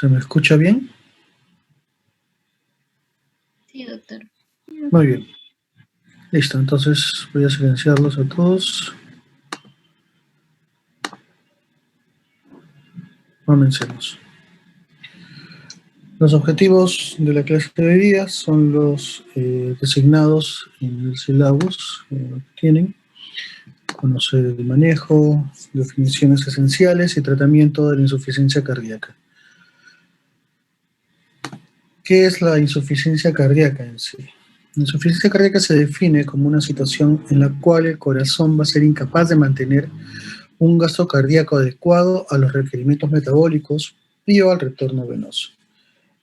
¿Se me escucha bien? Sí, doctor. Muy bien. Listo, entonces voy a silenciarlos a todos. Comencemos. Los objetivos de la clase de hoy día son los designados en el syllabus que tienen. Conocer el manejo, definiciones esenciales y tratamiento de la insuficiencia cardíaca. ¿Qué es la insuficiencia cardíaca en sí? La insuficiencia cardíaca se define como una situación en la cual el corazón va a ser incapaz de mantener un gasto cardíaco adecuado a los requerimientos metabólicos y o al retorno venoso.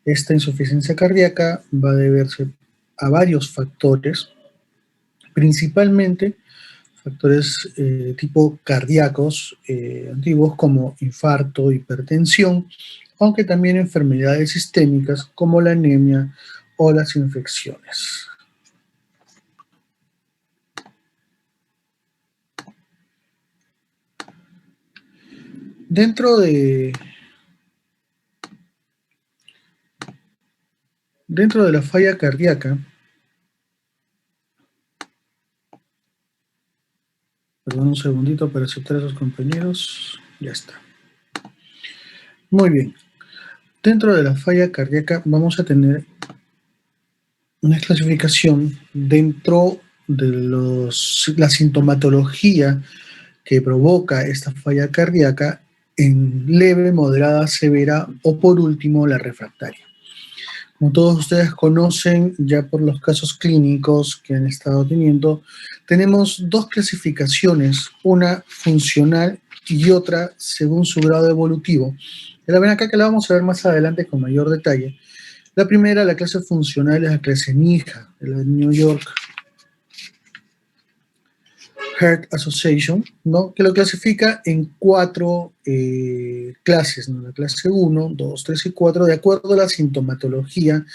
Esta insuficiencia cardíaca va a deberse a varios factores, principalmente factores tipo cardíacos antiguos como infarto, hipertensión, aunque también enfermedades sistémicas como la anemia o las infecciones. Dentro de la falla cardíaca, perdón un segundito para aceptar a sus compañeros, ya está. Muy bien. Dentro de la falla cardíaca vamos a tener una clasificación dentro de la sintomatología que provoca esta falla cardíaca en leve, moderada, severa o por último la refractaria. Como todos ustedes conocen ya por los casos clínicos que han estado teniendo, tenemos dos clasificaciones, una funcional y otra según su grado evolutivo. La ven acá que la vamos a ver más adelante con mayor detalle. La primera, la clase funcional, es la clase NYHA, de la New York Heart Association, ¿no? Que lo clasifica en cuatro clases, ¿no? La clase 1, 2, 3 y 4, de acuerdo a la sintomatología,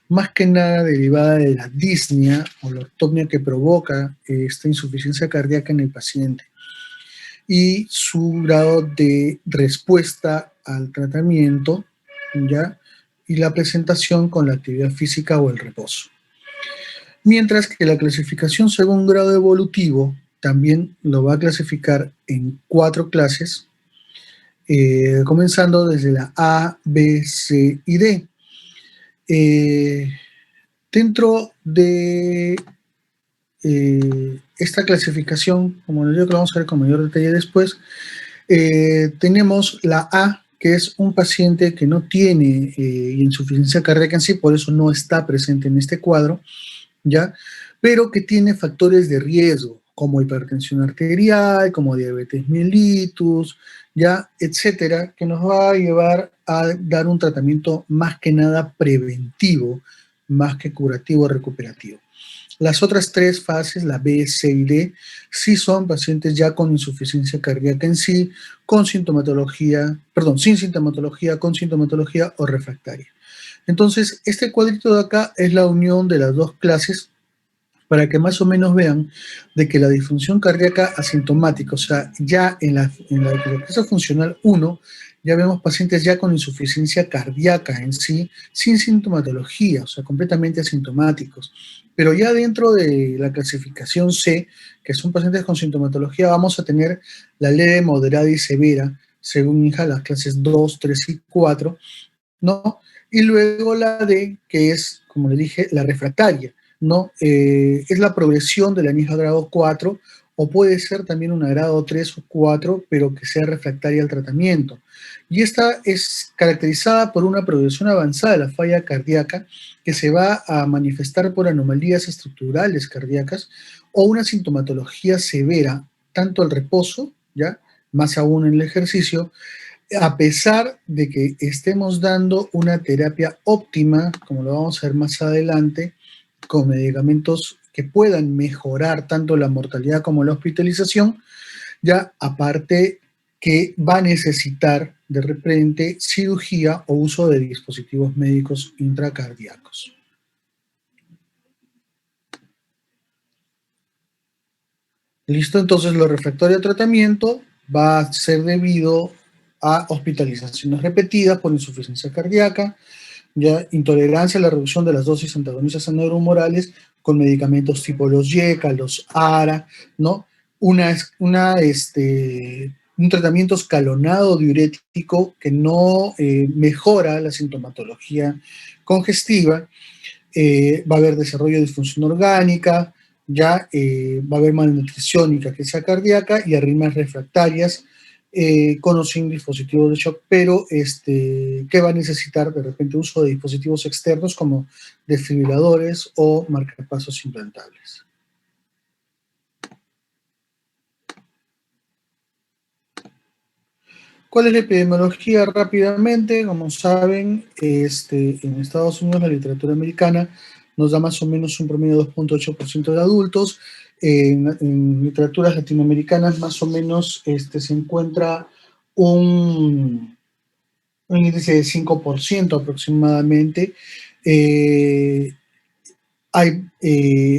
más que nada derivada de la disnea o la ortopnia que provoca esta insuficiencia cardíaca en el paciente y su grado de respuesta al tratamiento, ¿ya? Y la presentación con la actividad física o el reposo. Mientras que la clasificación según grado evolutivo también lo va a clasificar en cuatro clases, comenzando desde la A, B, C y D. Dentro de esta clasificación, como les digo que lo vamos a ver con mayor detalle después, tenemos la A, que es un paciente que no tiene insuficiencia cardíaca en sí, por eso no está presente en este cuadro, ¿ya? Pero que tiene factores de riesgo, como hipertensión arterial, como diabetes mellitus, ¿ya? Etcétera, que nos va a llevar a dar un tratamiento más que nada preventivo, más que curativo o recuperativo. Las otras tres fases, la B, C y D, sí son pacientes ya con insuficiencia cardíaca en sí, con sintomatología, perdón, sin sintomatología, con sintomatología o refractaria. Entonces, este cuadrito de acá es la unión de las dos clases para que más o menos vean de que la disfunción cardíaca asintomática, o sea, ya en la clase funcional 1, ya vemos pacientes ya con insuficiencia cardíaca en sí, sin sintomatología, o sea, completamente asintomáticos. Pero ya dentro de la clasificación C, que son pacientes con sintomatología, vamos a tener la leve, moderada y severa, según INJA, las clases 2, 3 y 4, ¿no? Y luego la D, que es, como le dije, la refractaria, ¿no? Es la progresión de la NIHA grado 4, o puede ser también una grado 3 o 4, pero que sea refractaria al tratamiento. Y esta es caracterizada por una progresión avanzada de la falla cardíaca que se va a manifestar por anomalías estructurales cardíacas o una sintomatología severa, tanto al reposo, ¿ya? Más aún en el ejercicio, a pesar de que estemos dando una terapia óptima, como lo vamos a ver más adelante, con medicamentos que puedan mejorar tanto la mortalidad como la hospitalización, ya aparte que va a necesitar de repente cirugía o uso de dispositivos médicos intracardíacos. Listo, entonces lo refractario a tratamiento va a ser debido a hospitalizaciones repetidas por insuficiencia cardíaca, ya intolerancia a la reducción de las dosis antagonistas a neuromorales con medicamentos tipo los YECA, los ARA, ¿no? Un tratamiento escalonado diurético que no mejora la sintomatología congestiva, va a haber desarrollo de disfunción orgánica, ya va a haber malnutrición y caquecia cardíaca y arritmias refractarias con o sin dispositivos de shock, pero que va a necesitar de repente uso de dispositivos externos como desfibriladores o marcapasos implantables. ¿Cuál es la epidemiología? Rápidamente, como saben, en Estados Unidos la literatura americana nos da más o menos un promedio de 2.8% de adultos. En literaturas latinoamericanas más o menos se encuentra un, un índice de 5% aproximadamente. Eh, Hay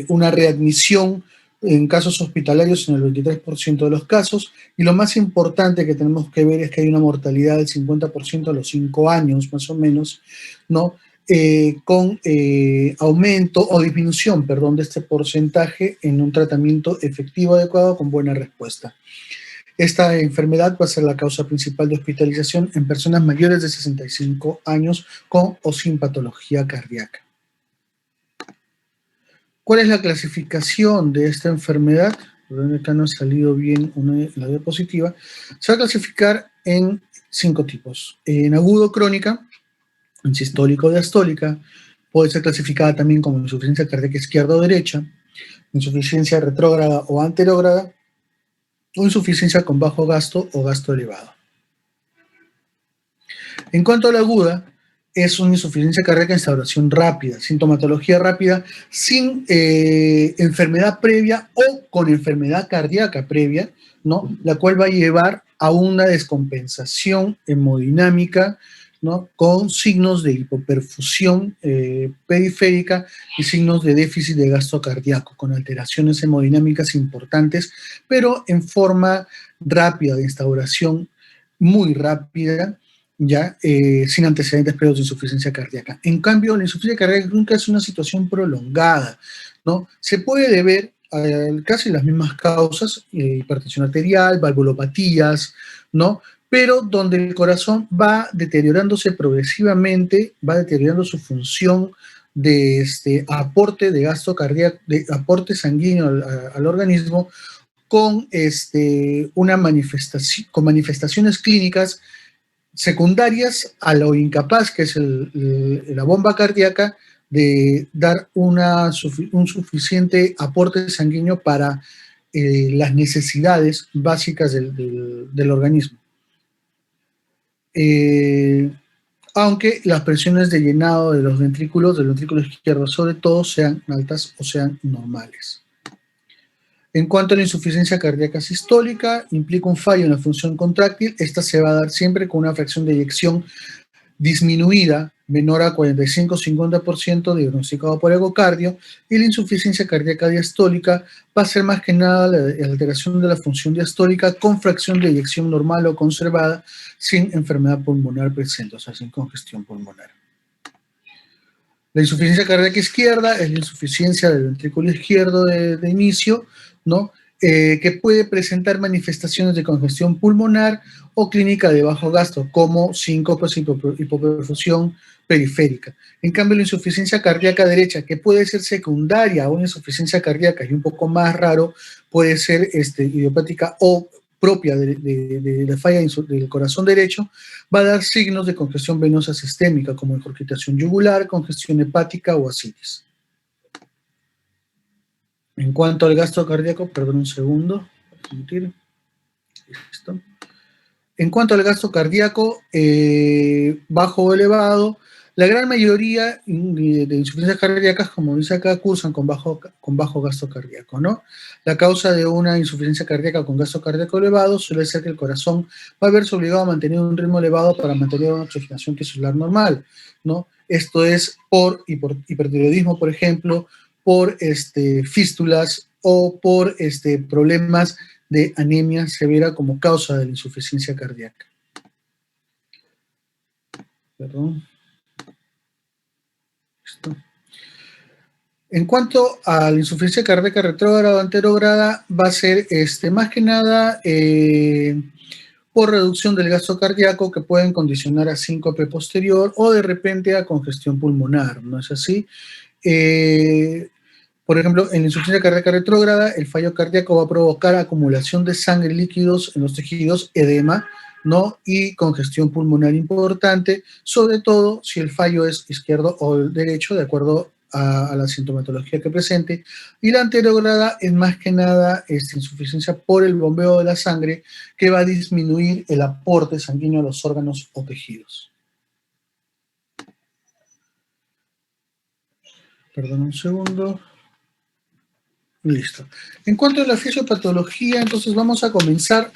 una readmisión en casos hospitalarios en el 23% de los casos, y lo más importante que tenemos que ver es que hay una mortalidad del 50% a los 5 años, más o menos, ¿no? Con aumento o disminución, perdón, de este porcentaje en un tratamiento efectivo adecuado con buena respuesta. Esta enfermedad va a ser la causa principal de hospitalización en personas mayores de 65 años con o sin patología cardíaca. ¿Cuál es la clasificación de esta enfermedad? Perdón, acá no ha salido bien la diapositiva. Se va a clasificar en 5 tipos. En agudo crónica, en sistólico diastólica, puede ser clasificada también como insuficiencia cardíaca izquierda o derecha, insuficiencia retrógrada o anterógrada, o insuficiencia con bajo gasto o gasto elevado. En cuanto a la aguda, es una insuficiencia cardíaca en instauración rápida, sintomatología rápida, sin enfermedad previa o con enfermedad cardíaca previa, ¿no? La cual va a llevar a una descompensación hemodinámica, ¿no? Con signos de hipoperfusión periférica y signos de déficit de gasto cardíaco, con alteraciones hemodinámicas importantes, pero en forma rápida, de instauración muy rápida, ya sin antecedentes previos de insuficiencia cardíaca. En cambio, la insuficiencia cardíaca nunca es una situación prolongada, ¿no? Se puede deber a casi las mismas causas, hipertensión arterial, valvulopatías, ¿no? Pero donde el corazón va deteriorándose progresivamente, va deteriorando su función de aporte de gasto cardíaco, de aporte sanguíneo al organismo, con, con manifestaciones clínicas secundarias a lo incapaz que es la bomba cardíaca de dar un suficiente aporte sanguíneo para las necesidades básicas del organismo. Aunque las presiones de llenado de los ventrículos, del ventrículo izquierdo sobre todo, sean altas o sean normales. En cuanto a la insuficiencia cardíaca sistólica, implica un fallo en la función contráctil. Esta se va a dar siempre con una fracción de eyección disminuida, menor a 45-50% diagnosticado por ecocardio, y la insuficiencia cardíaca diastólica va a ser más que nada la alteración de la función diastólica con fracción de eyección normal o conservada, sin enfermedad pulmonar presente, o sea, sin congestión pulmonar. La insuficiencia cardíaca izquierda es la insuficiencia del ventrículo izquierdo de inicio, ¿no? Que puede presentar manifestaciones de congestión pulmonar o clínica de bajo gasto, como síncopes y hipoperfusión periférica. En cambio, la insuficiencia cardíaca derecha, que puede ser secundaria a una insuficiencia cardíaca y un poco más raro, puede ser idiopática o propia de la falla del corazón derecho, va a dar signos de congestión venosa sistémica, como regurgitación yugular, congestión hepática o ascitis. En cuanto al gasto cardíaco, perdón un segundo, listo. En cuanto al gasto cardíaco, bajo o elevado, la gran mayoría de insuficiencias cardíacas, como dice acá, cursan con bajo gasto cardíaco, ¿no? La causa de una insuficiencia cardíaca con gasto cardíaco elevado suele ser que el corazón va a verse obligado a mantener un ritmo elevado para mantener una oxigenación tisular normal, ¿no? Esto es por hipertiroidismo, por ejemplo, por fístulas o por problemas de anemia severa como causa de la insuficiencia cardíaca. Perdón. Listo. En cuanto a la insuficiencia cardíaca retrógrada o anterógrada, va a ser más que nada por reducción del gasto cardíaco que pueden condicionar a síncope posterior o de repente a congestión pulmonar, ¿no es así? Por ejemplo, en la insuficiencia cardíaca retrógrada, el fallo cardíaco va a provocar acumulación de sangre y líquidos en los tejidos, edema, ¿no? Y congestión pulmonar importante, sobre todo si el fallo es izquierdo o derecho, de acuerdo a la sintomatología que presente. Y la anterograda es más que nada insuficiencia por el bombeo de la sangre que va a disminuir el aporte sanguíneo a los órganos o tejidos. Perdón un segundo. Listo. En cuanto a la fisiopatología, entonces vamos a comenzar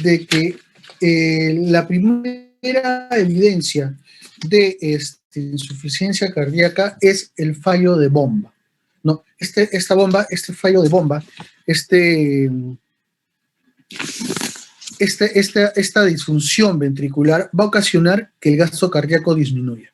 de que la primera evidencia de insuficiencia cardíaca es el fallo de bomba. No, este fallo de bomba, esta disfunción ventricular va a ocasionar que el gasto cardíaco disminuya.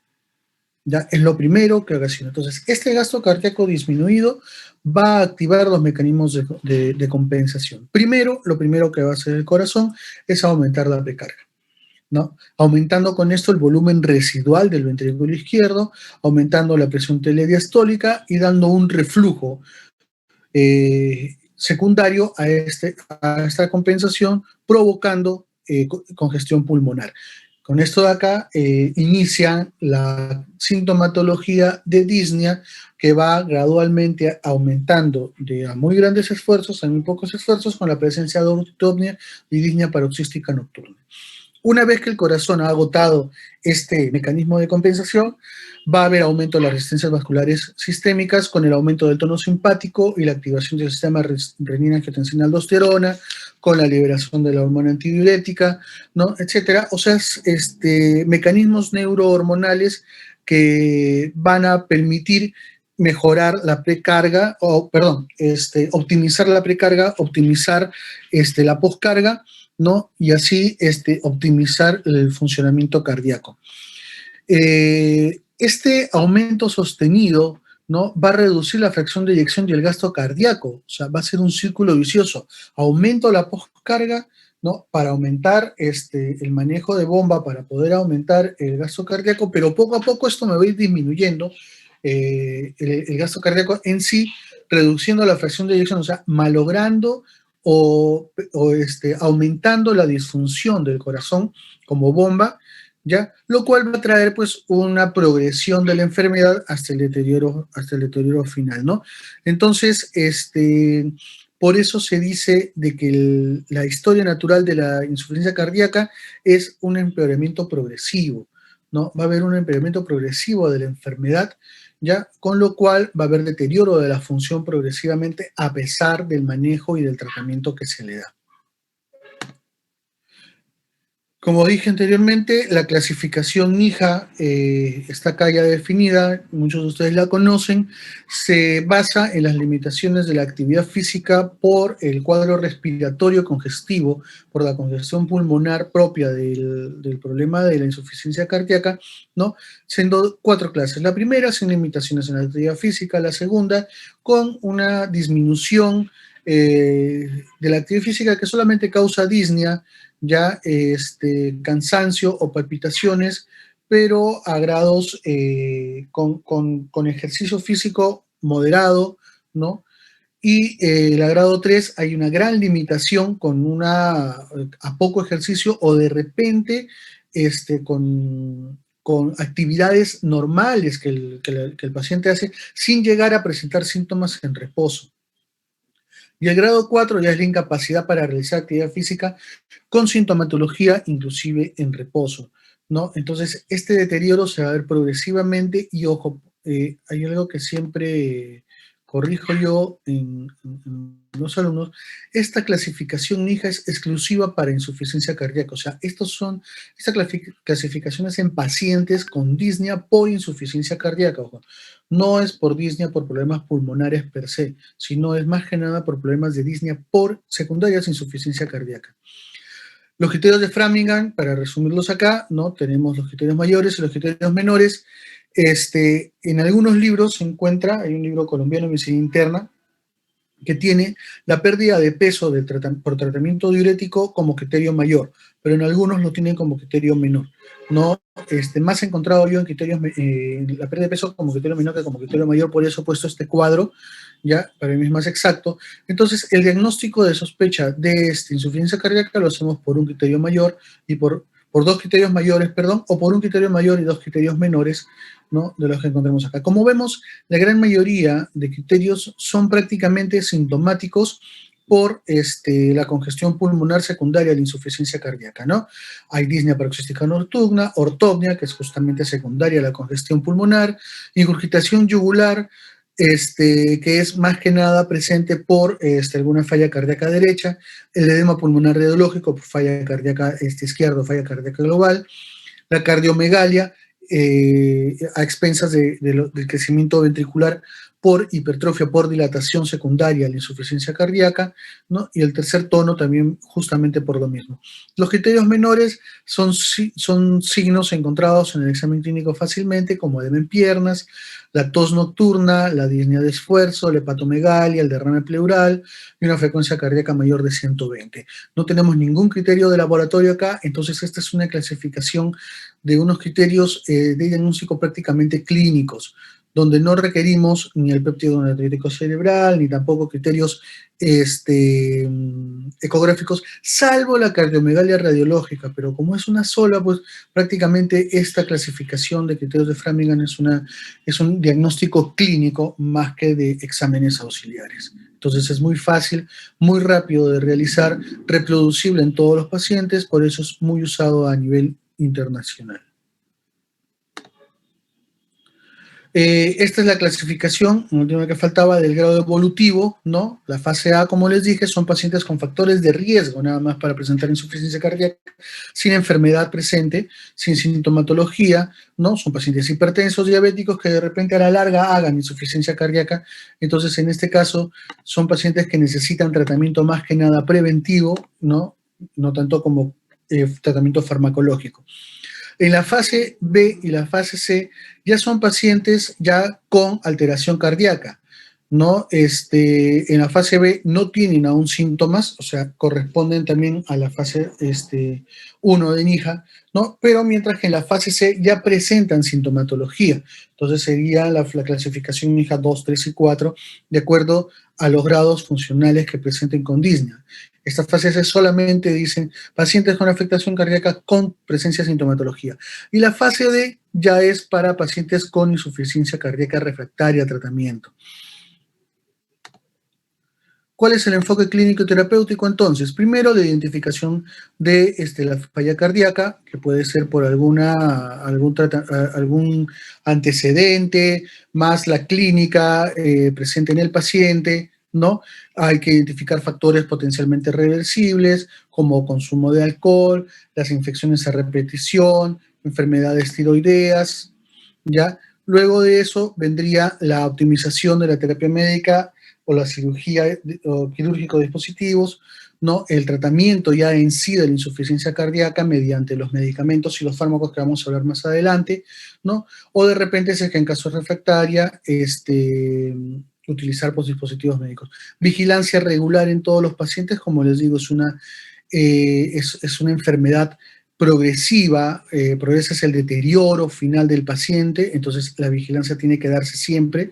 ¿Ya? Es lo primero que ocasiona. Entonces, este gasto cardíaco disminuido va a activar los mecanismos de compensación. Primero, lo primero que va a hacer el corazón es aumentar la precarga, ¿no? Aumentando con esto el volumen residual del ventrículo izquierdo, aumentando la presión telediastólica y dando un reflujo secundario a esta compensación, provocando congestión pulmonar. Con esto de acá inicia la sintomatología de disnea que va gradualmente aumentando de a muy grandes esfuerzos a muy pocos esfuerzos con la presencia de ortopnea y disnea paroxística nocturna. Una vez que el corazón ha agotado este mecanismo de compensación, va a haber aumento de las resistencias vasculares sistémicas con el aumento del tono simpático y la activación del sistema renina-angiotensina-aldosterona, con la liberación de la hormona antidiurética, ¿no? Etcétera. O sea, mecanismos neurohormonales que van a permitir mejorar la precarga, optimizar la precarga, optimizar la poscarga, ¿no? Y así optimizar el funcionamiento cardíaco. Este aumento sostenido, ¿no? Va a reducir la fracción de eyección y el gasto cardíaco, o sea, va a ser un círculo vicioso. Aumento la poscarga, ¿no? Para aumentar el manejo de bomba, para poder aumentar el gasto cardíaco, pero poco a poco esto me va a ir disminuyendo el gasto cardíaco en sí, reduciendo la fracción de eyección, o sea, malogrando o aumentando la disfunción del corazón como bomba, ¿ya? Lo cual va a traer pues una progresión de la enfermedad hasta el deterioro final, ¿no? Entonces, por eso se dice de que la historia natural de la insuficiencia cardíaca es un empeoramiento progresivo, ¿no? Va a haber un empeoramiento progresivo de la enfermedad, ¿ya? Con lo cual va a haber deterioro de la función progresivamente a pesar del manejo y del tratamiento que se le da. Como dije anteriormente, la clasificación NIJA está acá ya definida, muchos de ustedes la conocen, se basa en las limitaciones de la actividad física por el cuadro respiratorio congestivo, por la congestión pulmonar propia del problema de la insuficiencia cardíaca, ¿no? Siendo 4 clases. La primera sin limitaciones en la actividad física, la segunda con una disminución de la actividad física que solamente causa disnea, ya cansancio o palpitaciones, pero a grados con ejercicio físico moderado, ¿no? Y el grado 3 hay una gran limitación a poco ejercicio o de repente con actividades normales que el paciente hace sin llegar a presentar síntomas en reposo. Y el grado 4 ya es la incapacidad para realizar actividad física con sintomatología inclusive en reposo, ¿no? Entonces, este deterioro se va a ver progresivamente y, ojo, hay algo que siempre corrijo yo en los alumnos, esta clasificación NIJA es exclusiva para insuficiencia cardíaca, o sea, esta clasificación es en pacientes con disnea por insuficiencia cardíaca, ojo, no es por disnea por problemas pulmonares per se, sino es más que nada por problemas de disnea por secundarias insuficiencia cardíaca. Los criterios de Framingham, para resumirlos acá, ¿no? Tenemos los criterios mayores y los criterios menores. En algunos libros se encuentra, hay un libro colombiano de medicina interna, que tiene la pérdida de peso por tratamiento diurético como criterio mayor, pero en algunos lo tienen como criterio menor. No, más he encontrado yo en criterios, la pérdida de peso como criterio menor que como criterio mayor, por eso he puesto este cuadro, ya, para mí es más exacto. Entonces, el diagnóstico de sospecha de insuficiencia cardíaca lo hacemos por un criterio mayor y por dos criterios mayores, perdón, o por un criterio mayor y dos criterios menores, ¿no? De los que encontramos acá. Como vemos, la gran mayoría de criterios son prácticamente sintomáticos por la congestión pulmonar secundaria a la insuficiencia cardíaca, ¿no? Hay disnea paroxística nocturna, ortopnia, que es justamente secundaria a la congestión pulmonar, ingurgitación yugular, que es más que nada presente por alguna falla cardíaca derecha, el edema pulmonar radiológico por falla cardíaca izquierda o falla cardíaca global, la cardiomegalia, a expensas del crecimiento ventricular por hipertrofia, por dilatación secundaria a la insuficiencia cardíaca, ¿no? Y el tercer tono también justamente por lo mismo. Los criterios menores son signos encontrados en el examen clínico fácilmente, como edema en piernas, la tos nocturna, la disnea de esfuerzo, la hepatomegalia, el derrame pleural y una frecuencia cardíaca mayor de 120. No tenemos ningún criterio de laboratorio acá, entonces esta es una clasificación de unos criterios de diagnóstico prácticamente clínicos, donde no requerimos ni el péptido natriúrico cerebral, ni tampoco criterios ecográficos, salvo la cardiomegalia radiológica, pero como es una sola, pues prácticamente esta clasificación de criterios de Framingham es un diagnóstico clínico más que de exámenes auxiliares. Entonces es muy fácil, muy rápido de realizar, reproducible en todos los pacientes, por eso es muy usado a nivel internacional. Esta es la clasificación, la última que faltaba, del grado evolutivo, ¿no? La fase A, como les dije, son pacientes con factores de riesgo, nada más para presentar insuficiencia cardíaca, sin enfermedad presente, sin sintomatología, ¿no? Son pacientes hipertensos, diabéticos, que de repente a la larga hagan insuficiencia cardíaca. Entonces, en este caso, son pacientes que necesitan tratamiento más que nada preventivo, ¿no? No tanto como tratamiento farmacológico. En la fase B y la fase C ya son pacientes ya con alteración cardíaca, ¿no? En la fase B no tienen aún síntomas, o sea, corresponden también a la fase 1 de NIJA, ¿no? Pero mientras que en la fase C ya presentan sintomatología. Entonces sería la clasificación NIJA 2, 3 y 4, de acuerdo a los grados funcionales que presenten con disnea. Estas fases solamente dicen pacientes con afectación cardíaca con presencia de sintomatología. Y la fase D ya es para pacientes con insuficiencia cardíaca refractaria a tratamiento. ¿Cuál es el enfoque clínico y terapéutico entonces? Primero, la identificación de la falla cardíaca, que puede ser por algún antecedente, más la clínica presente en el paciente, ¿no? Hay que identificar factores potencialmente reversibles, como consumo de alcohol, las infecciones a repetición, enfermedades tiroideas, ¿ya? Luego de eso vendría la optimización de la terapia médica o la cirugía o quirúrgico de dispositivos, ¿no? El tratamiento ya en sí de la insuficiencia cardíaca mediante los medicamentos y los fármacos que vamos a hablar más adelante, ¿no? O de repente, si es que en caso refractaria, utilizar dispositivos médicos. Vigilancia regular en todos los pacientes, como les digo, es una enfermedad progresiva, progresa es el deterioro final del paciente, entonces la vigilancia tiene que darse siempre.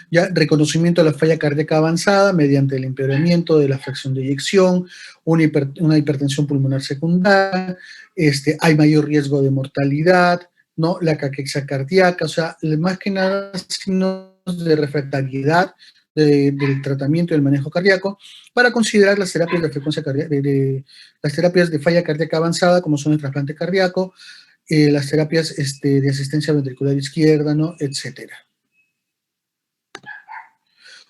Ya, reconocimiento de la falla cardíaca avanzada mediante el empeoramiento de la fracción de eyección, una hipertensión pulmonar secundaria, hay mayor riesgo de mortalidad, ¿no? La caquexia cardíaca, o sea, más que nada signos de refractariedad del tratamiento y del manejo cardíaco, para considerar las terapias de frecuencia cardíaca, las terapias de falla cardíaca avanzada, como son el trasplante cardíaco, las terapias de asistencia ventricular izquierda, ¿no? Etcétera.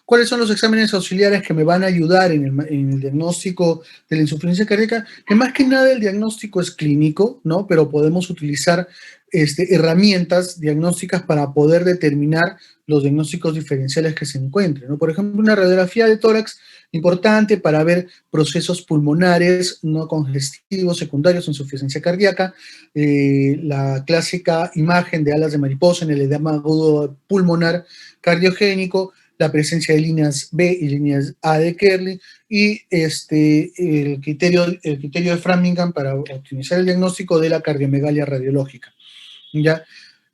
¿Cuáles son los exámenes auxiliares que me van a ayudar en el diagnóstico de la insuficiencia cardíaca? Que más que nada el diagnóstico es clínico, ¿no? Pero podemos utilizar herramientas diagnósticas para poder determinar los diagnósticos diferenciales que se encuentren, ¿no? Por ejemplo, una radiografía de tórax importante para ver procesos pulmonares no congestivos secundarios, insuficiencia cardíaca, la clásica imagen de alas de mariposa en el edema agudo pulmonar cardiogénico, la presencia de líneas B y líneas A de Kerley y el criterio de Framingham para optimizar el diagnóstico de la cardiomegalia radiológica. ¿Ya?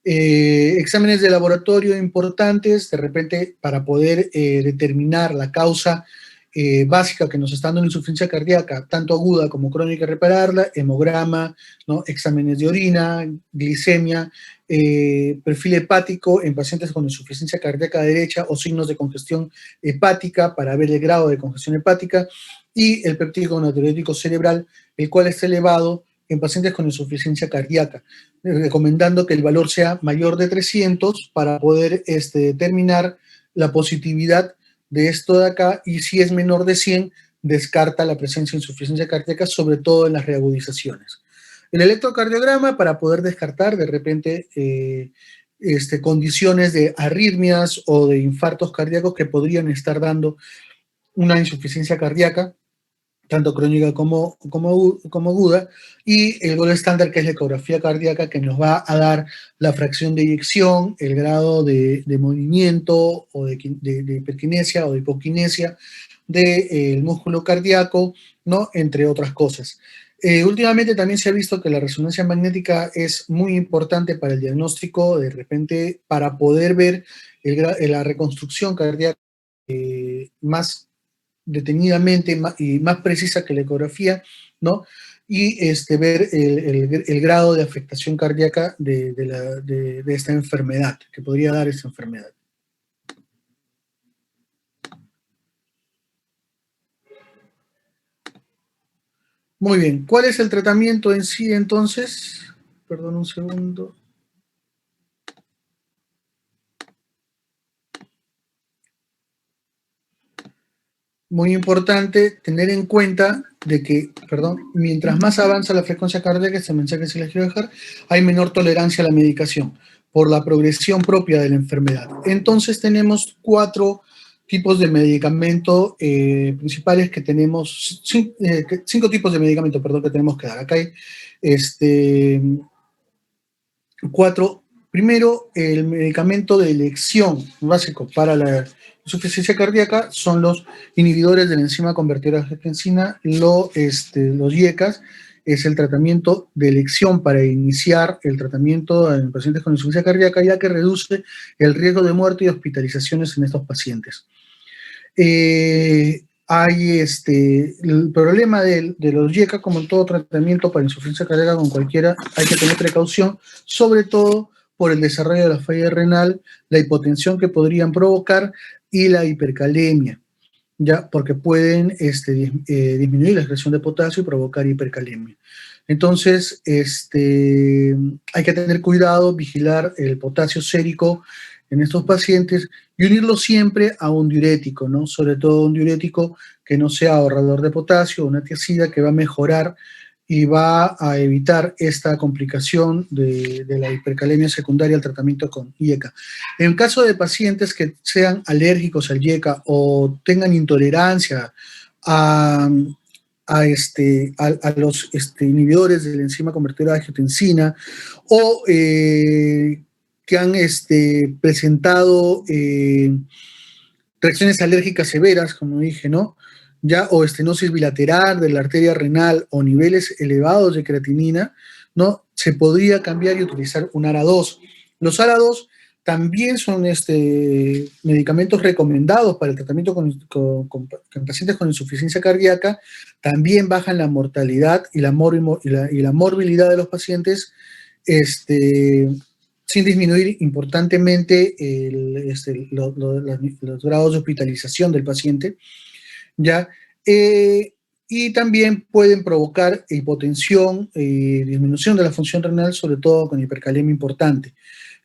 Exámenes de laboratorio importantes, de repente, para poder determinar la causa básica que nos está dando la insuficiencia cardíaca, tanto aguda como crónica, repararla, hemograma, ¿no? Exámenes de orina, glicemia, perfil hepático en pacientes con insuficiencia cardíaca derecha o signos de congestión hepática para ver el grado de congestión hepática y el péptido natriurético cerebral, el cual está elevado en pacientes con insuficiencia cardíaca, recomendando que el valor sea mayor de 300 para poder determinar la positividad de esto de acá, y si es menor de 100, descarta la presencia de insuficiencia cardíaca, sobre todo en las reagudizaciones. El electrocardiograma para poder descartar de repente condiciones de arritmias o de infartos cardíacos que podrían estar dando una insuficiencia cardíaca, tanto crónica como aguda, y el gold estándar, que es la ecografía cardíaca, que nos va a dar la fracción de eyección, el grado de movimiento o de hiperquinesia o de hipoquinesia del músculo cardíaco, ¿no? Entre otras cosas. Últimamente también se ha visto que la resonancia magnética es muy importante para el diagnóstico, de repente, para poder ver la reconstrucción cardíaca más detenidamente y más precisa que la ecografía, ¿no? Y ver el grado de afectación cardíaca de esta enfermedad, que podría dar esta enfermedad. Muy bien, ¿cuál es el tratamiento en sí entonces? Perdón un segundo. Muy importante tener en cuenta de que, mientras más avanza la frecuencia cardíaca, este mensaje se les quiero dejar, hay menor tolerancia a la medicación por la progresión propia de la enfermedad. Entonces tenemos 4 tipos de medicamento principales que tenemos, 5 tipos de medicamento, que tenemos que dar. Acá hay 4. Primero, el medicamento de elección básico para la insuficiencia cardíaca son los inhibidores de la enzima convertidora de angiotensina, los IECAS. Es el tratamiento de elección para iniciar el tratamiento en pacientes con insuficiencia cardíaca, ya que reduce el riesgo de muerte y hospitalizaciones en estos pacientes. Hay el problema de los IECA, como en todo tratamiento para insuficiencia cardíaca con cualquiera, hay que tener precaución, sobre todo por el desarrollo de la falla renal, la hipotensión que podrían provocar y la hipercalemia, ya, porque pueden disminuir la excreción de potasio y provocar hipercalemia. Entonces, hay que tener cuidado, vigilar el potasio sérico en estos pacientes y unirlo siempre a un diurético, ¿no? Sobre todo un diurético que no sea ahorrador de potasio, una tiacida que va a mejorar y va a evitar esta complicación de la hipercalemia secundaria al tratamiento con IECA. En caso de pacientes que sean alérgicos al IECA o tengan intolerancia a los inhibidores de la enzima convertidora de angiotensina o que han presentado reacciones alérgicas severas, como dije, ¿no? Ya, o estenosis bilateral de la arteria renal o niveles elevados de creatinina, ¿no? Se podría cambiar y utilizar un ARA2. Los ARA2 también son medicamentos recomendados para el tratamiento con pacientes con insuficiencia cardíaca. También bajan la mortalidad y la morbilidad de los pacientes, sin disminuir importantemente los grados de hospitalización del paciente, ¿ya? Y también pueden provocar hipotensión, disminución de la función renal, sobre todo con hipercalemia importante.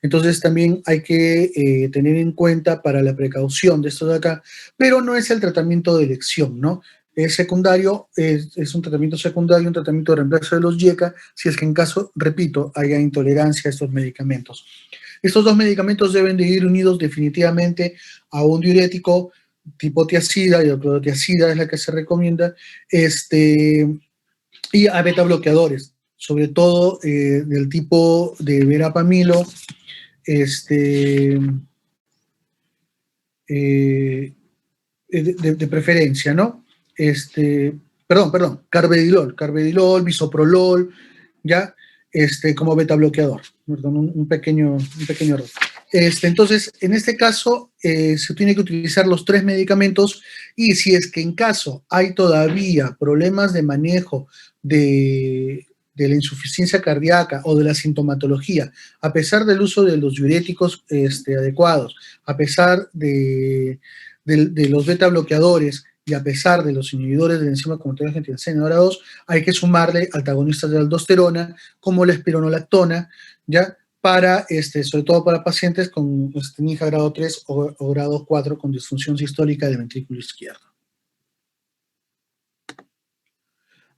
Entonces también hay que tener en cuenta para la precaución de esto de acá, pero no es el tratamiento de elección, ¿no? Es secundario, es un tratamiento secundario, un tratamiento de reemplazo de los YECA, si es que en caso, repito, haya intolerancia a estos medicamentos. Estos dos medicamentos deben de ir unidos definitivamente a un diurético tipo tiazida, y la clorotiazida es la que se recomienda, y a beta bloqueadores, sobre todo del tipo de verapamilo, eh, de preferencia, ¿no? Carvedilol, bisoprolol, ¿ya? Como beta bloqueador, perdón, un pequeño error. Entonces, en este caso, se tiene que utilizar los tres medicamentos y si es que en caso hay todavía problemas de manejo de la insuficiencia cardíaca o de la sintomatología, a pesar del uso de los diuréticos adecuados, a pesar de los beta bloqueadores y a pesar de los inhibidores de la enzima convertida angiotensina ahora 2, hay que sumarle antagonistas de aldosterona como la espironolactona, ¿ya? Para, sobre todo para pacientes con NIHA grado 3 o grado 4 con disfunción sistólica del ventrículo izquierdo.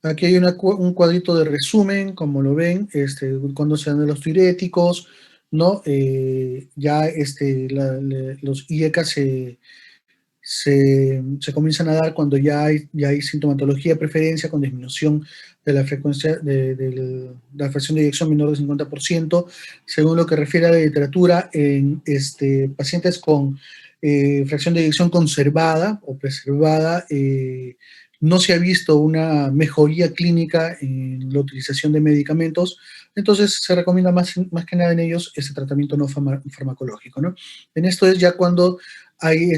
Aquí hay un cuadrito de resumen, como lo ven, cuando se dan de los diuréticos, ¿no? Ya los IECA se comienzan a dar cuando ya hay sintomatología de preferencia con disminución de la frecuencia de la fracción de eyección menor del 50%, según lo que refiere a la literatura, en pacientes con fracción de eyección conservada o preservada, no se ha visto una mejoría clínica en la utilización de medicamentos, entonces se recomienda más que nada en ellos este tratamiento no farmacológico, ¿no? En esto es ya cuando hay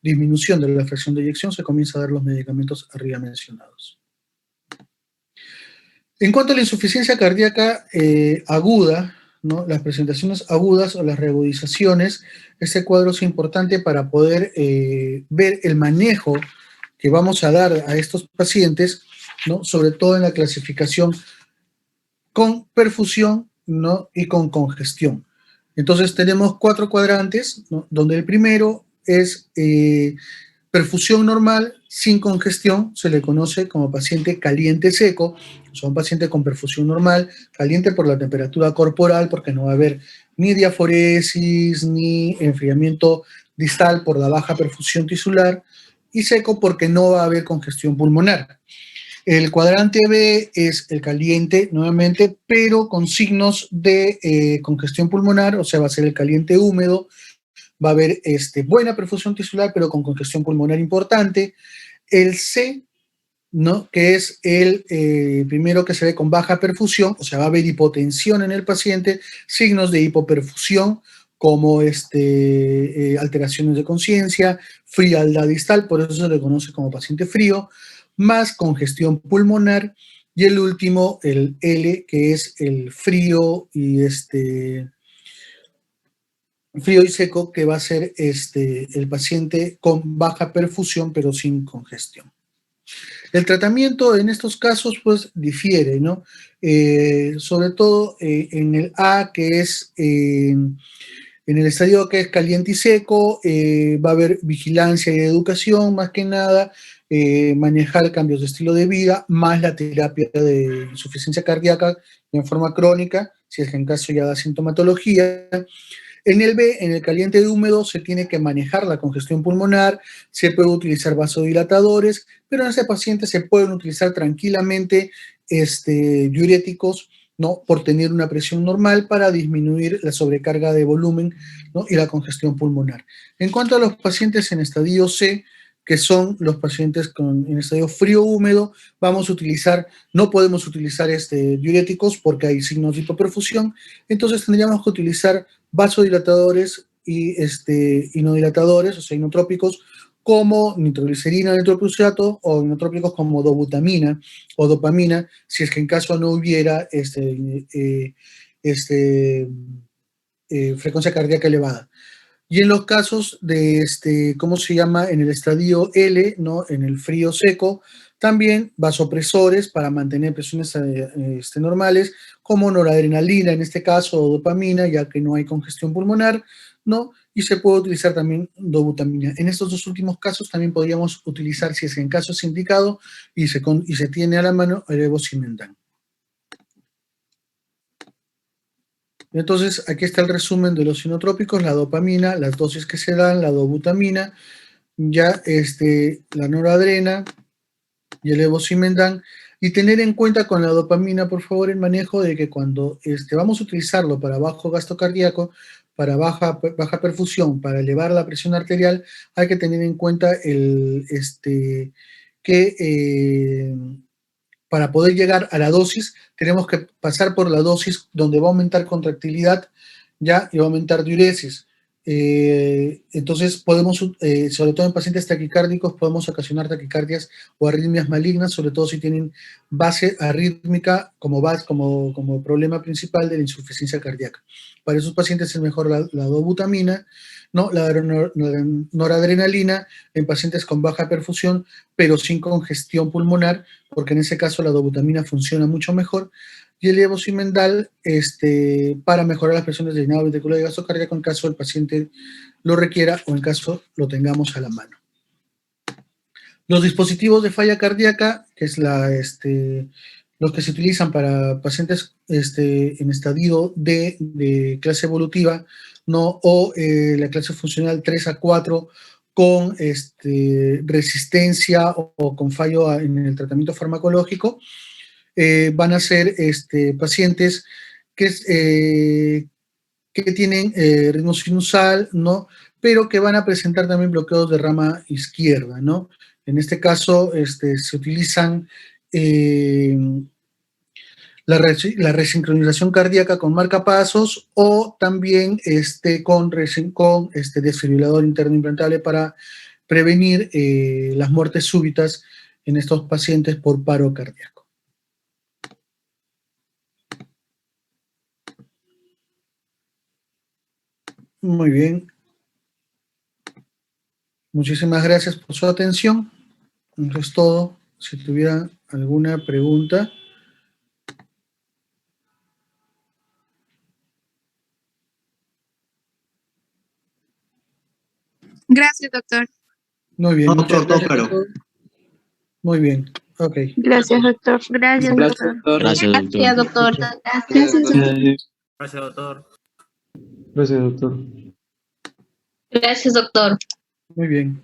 disminución de la fracción de eyección, se comienza a dar los medicamentos arriba mencionados. En cuanto a la insuficiencia cardíaca aguda, ¿no? Las presentaciones agudas o las reagudizaciones, este cuadro es importante para poder ver el manejo que vamos a dar a estos pacientes, ¿no? Sobre todo en la clasificación con perfusión, ¿no? Y con congestión. Entonces tenemos 4 cuadrantes, ¿no? Donde el primero es perfusión normal sin congestión, se le conoce como paciente caliente seco, son pacientes con perfusión normal, caliente por la temperatura corporal, porque no va a haber ni diaforesis ni enfriamiento distal por la baja perfusión tisular, y seco porque no va a haber congestión pulmonar. El cuadrante B es el caliente, nuevamente, pero con signos de congestión pulmonar, o sea, va a ser el caliente húmedo, va a haber buena perfusión tisular, pero con congestión pulmonar importante. El C, ¿no? Que es el primero que se ve con baja perfusión, o sea, va a haber hipotensión en el paciente, signos de hipoperfusión, como alteraciones de conciencia, frialdad distal, por eso se le conoce como paciente frío, más congestión pulmonar, y el último, el L, que es el frío y frío y seco, que va a ser el paciente con baja perfusión pero sin congestión. El tratamiento en estos casos pues difiere, ¿no? Sobre todo en el A, que es en el estadio que es caliente y seco, va a haber vigilancia y educación más que nada, manejar cambios de estilo de vida, más la terapia de insuficiencia cardíaca en forma crónica, si es que en caso ya da sintomatología. En el B, en el caliente y húmedo, se tiene que manejar la congestión pulmonar, se puede utilizar vasodilatadores, pero en este paciente se pueden utilizar tranquilamente diuréticos, ¿no? Por tener una presión normal para disminuir la sobrecarga de volumen, ¿no? Y la congestión pulmonar. En cuanto a los pacientes en estadio C, que son los pacientes en estadio frío húmedo, vamos a utilizar, no podemos utilizar diuréticos porque hay signos de hipoperfusión, entonces tendríamos que utilizar vasodilatadores y no dilatadores, o sea, inotrópicos, como nitroglicerina, nitroprusiato, o inotrópicos como dobutamina o dopamina, si es que en caso no hubiera frecuencia cardíaca elevada. Y en los casos de, ¿cómo se llama? En el estadio L, ¿no? En el frío seco, También vasopresores para mantener presiones normales, como noradrenalina en este caso, o dopamina, ya que no hay congestión pulmonar, ¿no? Y se puede utilizar también dobutamina. En estos dos últimos casos también podríamos utilizar, si es en caso es indicado y se tiene a la mano, el levosimendan. Entonces, aquí está el resumen de los sinotrópicos, la dopamina, las dosis que se dan, la dobutamina, ya la noradrena y el levosimendan, y tener en cuenta con la dopamina, por favor, el manejo de que cuando vamos a utilizarlo para bajo gasto cardíaco, para baja perfusión, para elevar la presión arterial, hay que tener en cuenta que para poder llegar a la dosis, tenemos que pasar por la dosis donde va a aumentar contractilidad, ¿ya? Y va a aumentar diuresis. Entonces, podemos, sobre todo en pacientes taquicárdicos, podemos ocasionar taquicardias o arritmias malignas, sobre todo si tienen base arrítmica como problema principal de la insuficiencia cardíaca. Para esos pacientes es mejor la dobutamina, ¿no? La noradrenalina en pacientes con baja perfusión, pero sin congestión pulmonar, porque en ese caso la dobutamina funciona mucho mejor, y el levosimendan para mejorar las presiones de llenado ventricular y gasto cardíaco en caso el paciente lo requiera o en caso lo tengamos a la mano. Los dispositivos de falla cardíaca, que es los que se utilizan para pacientes en estadio D de clase evolutiva, ¿no? O la clase funcional 3 a 4 con resistencia o con fallo en el tratamiento farmacológico, van a ser pacientes que tienen ritmo sinusal, ¿no? Pero que van a presentar también bloqueos de rama izquierda, ¿no? En este caso, se utilizan la resincronización cardíaca con marcapasos o también con desfibrilador interno implantable para prevenir las muertes súbitas en estos pacientes por paro cardíaco. Muy bien. Muchísimas gracias por su atención. Eso es todo. Si tuviera alguna pregunta. Gracias, doctor. Muy bien, muchas gracias. Claro. Muy bien, ok. Gracias, doctor. Gracias, doctor. Gracias, doctor. Gracias, doctor. Gracias, doctor. Gracias, doctor. Gracias, doctor. Gracias, doctor. Muy bien.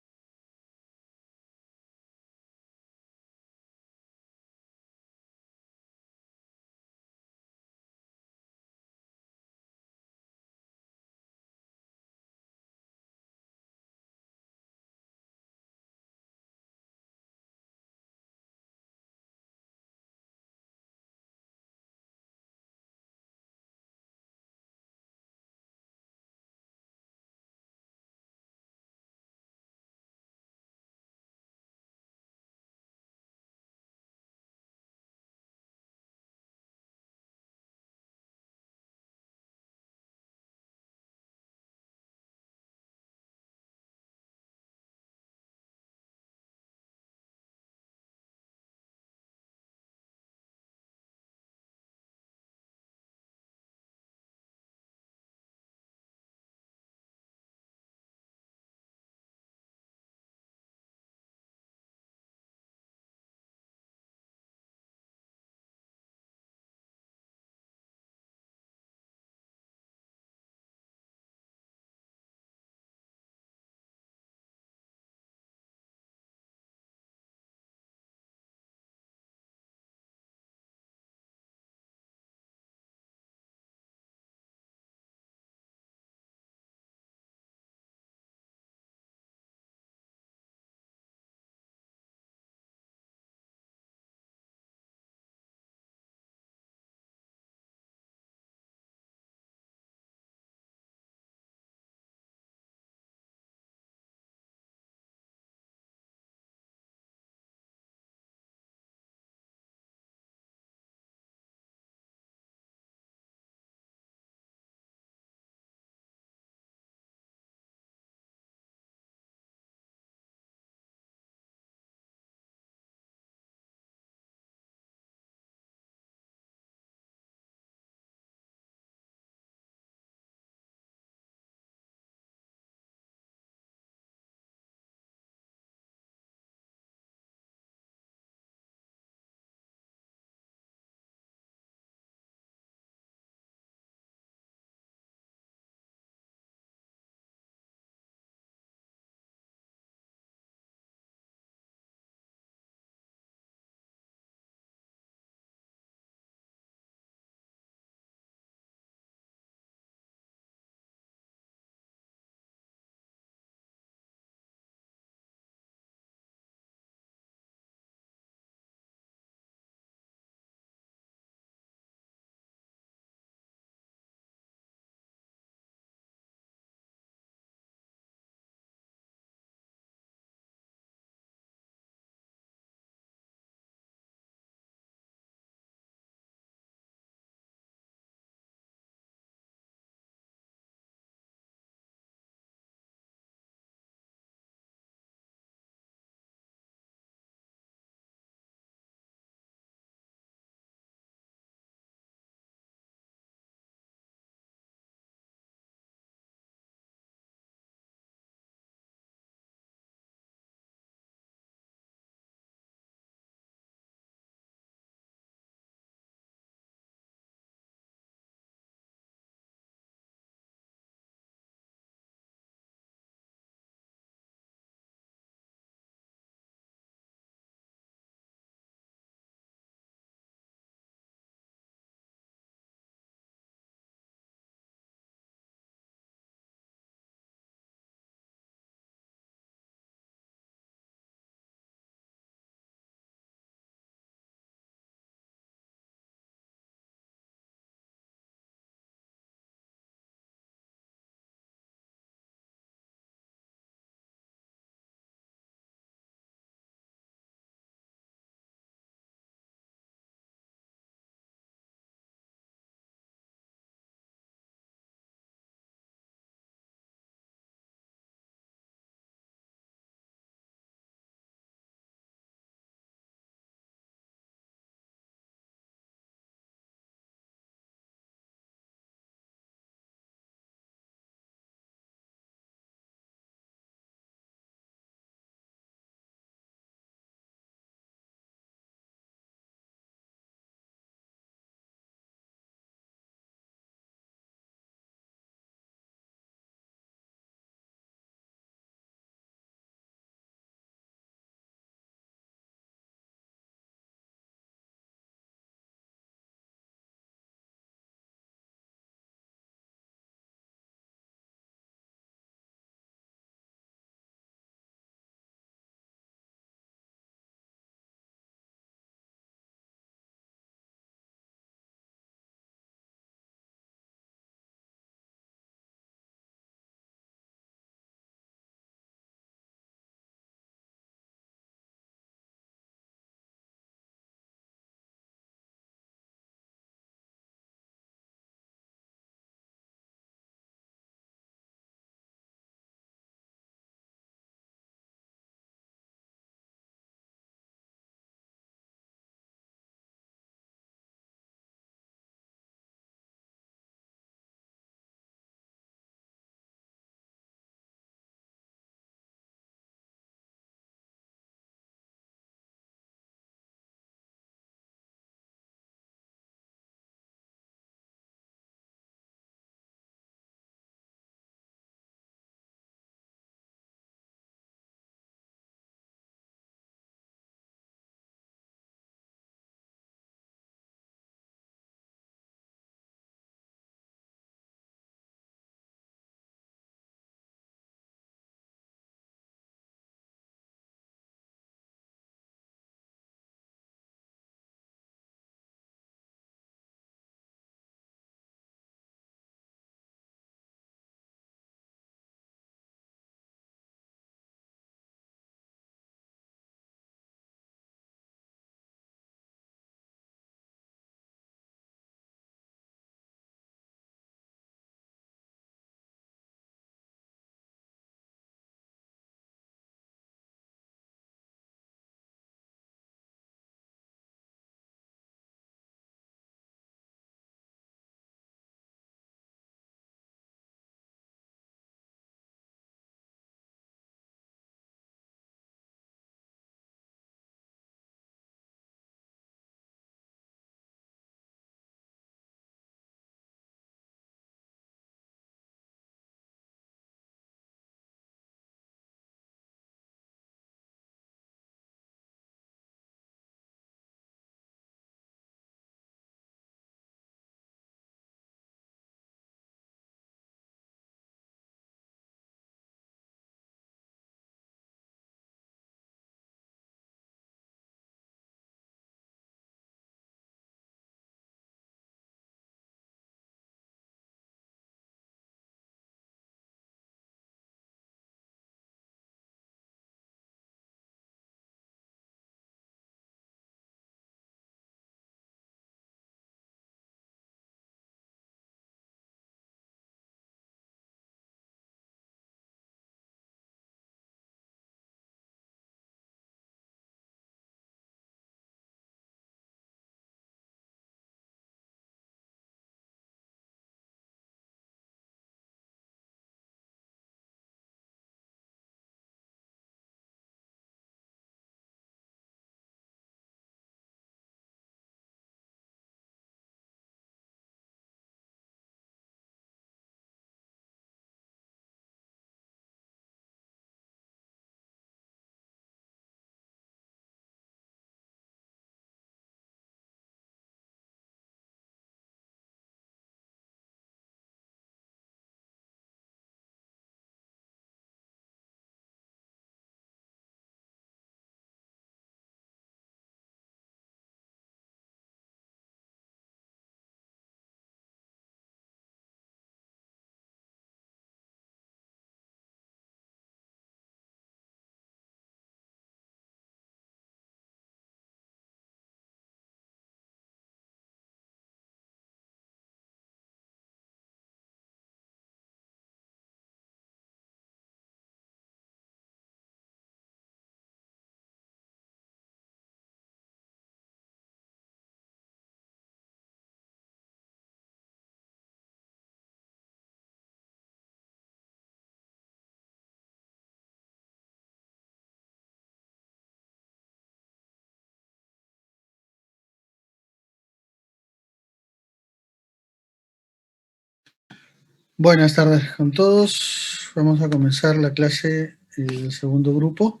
Buenas tardes con todos. Vamos a comenzar la clase del segundo grupo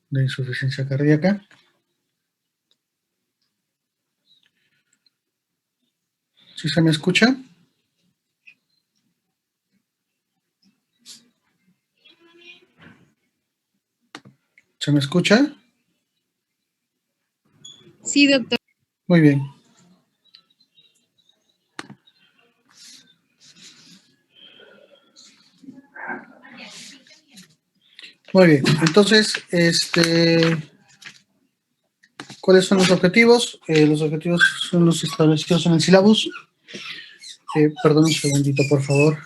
de insuficiencia cardíaca. ¿Sí se me escucha? ¿Se me escucha? Sí, doctor. Muy bien. Muy bien. Entonces, ¿cuáles son los objetivos? Los objetivos son los establecidos en el sílabus. Perdón un segundito, por favor.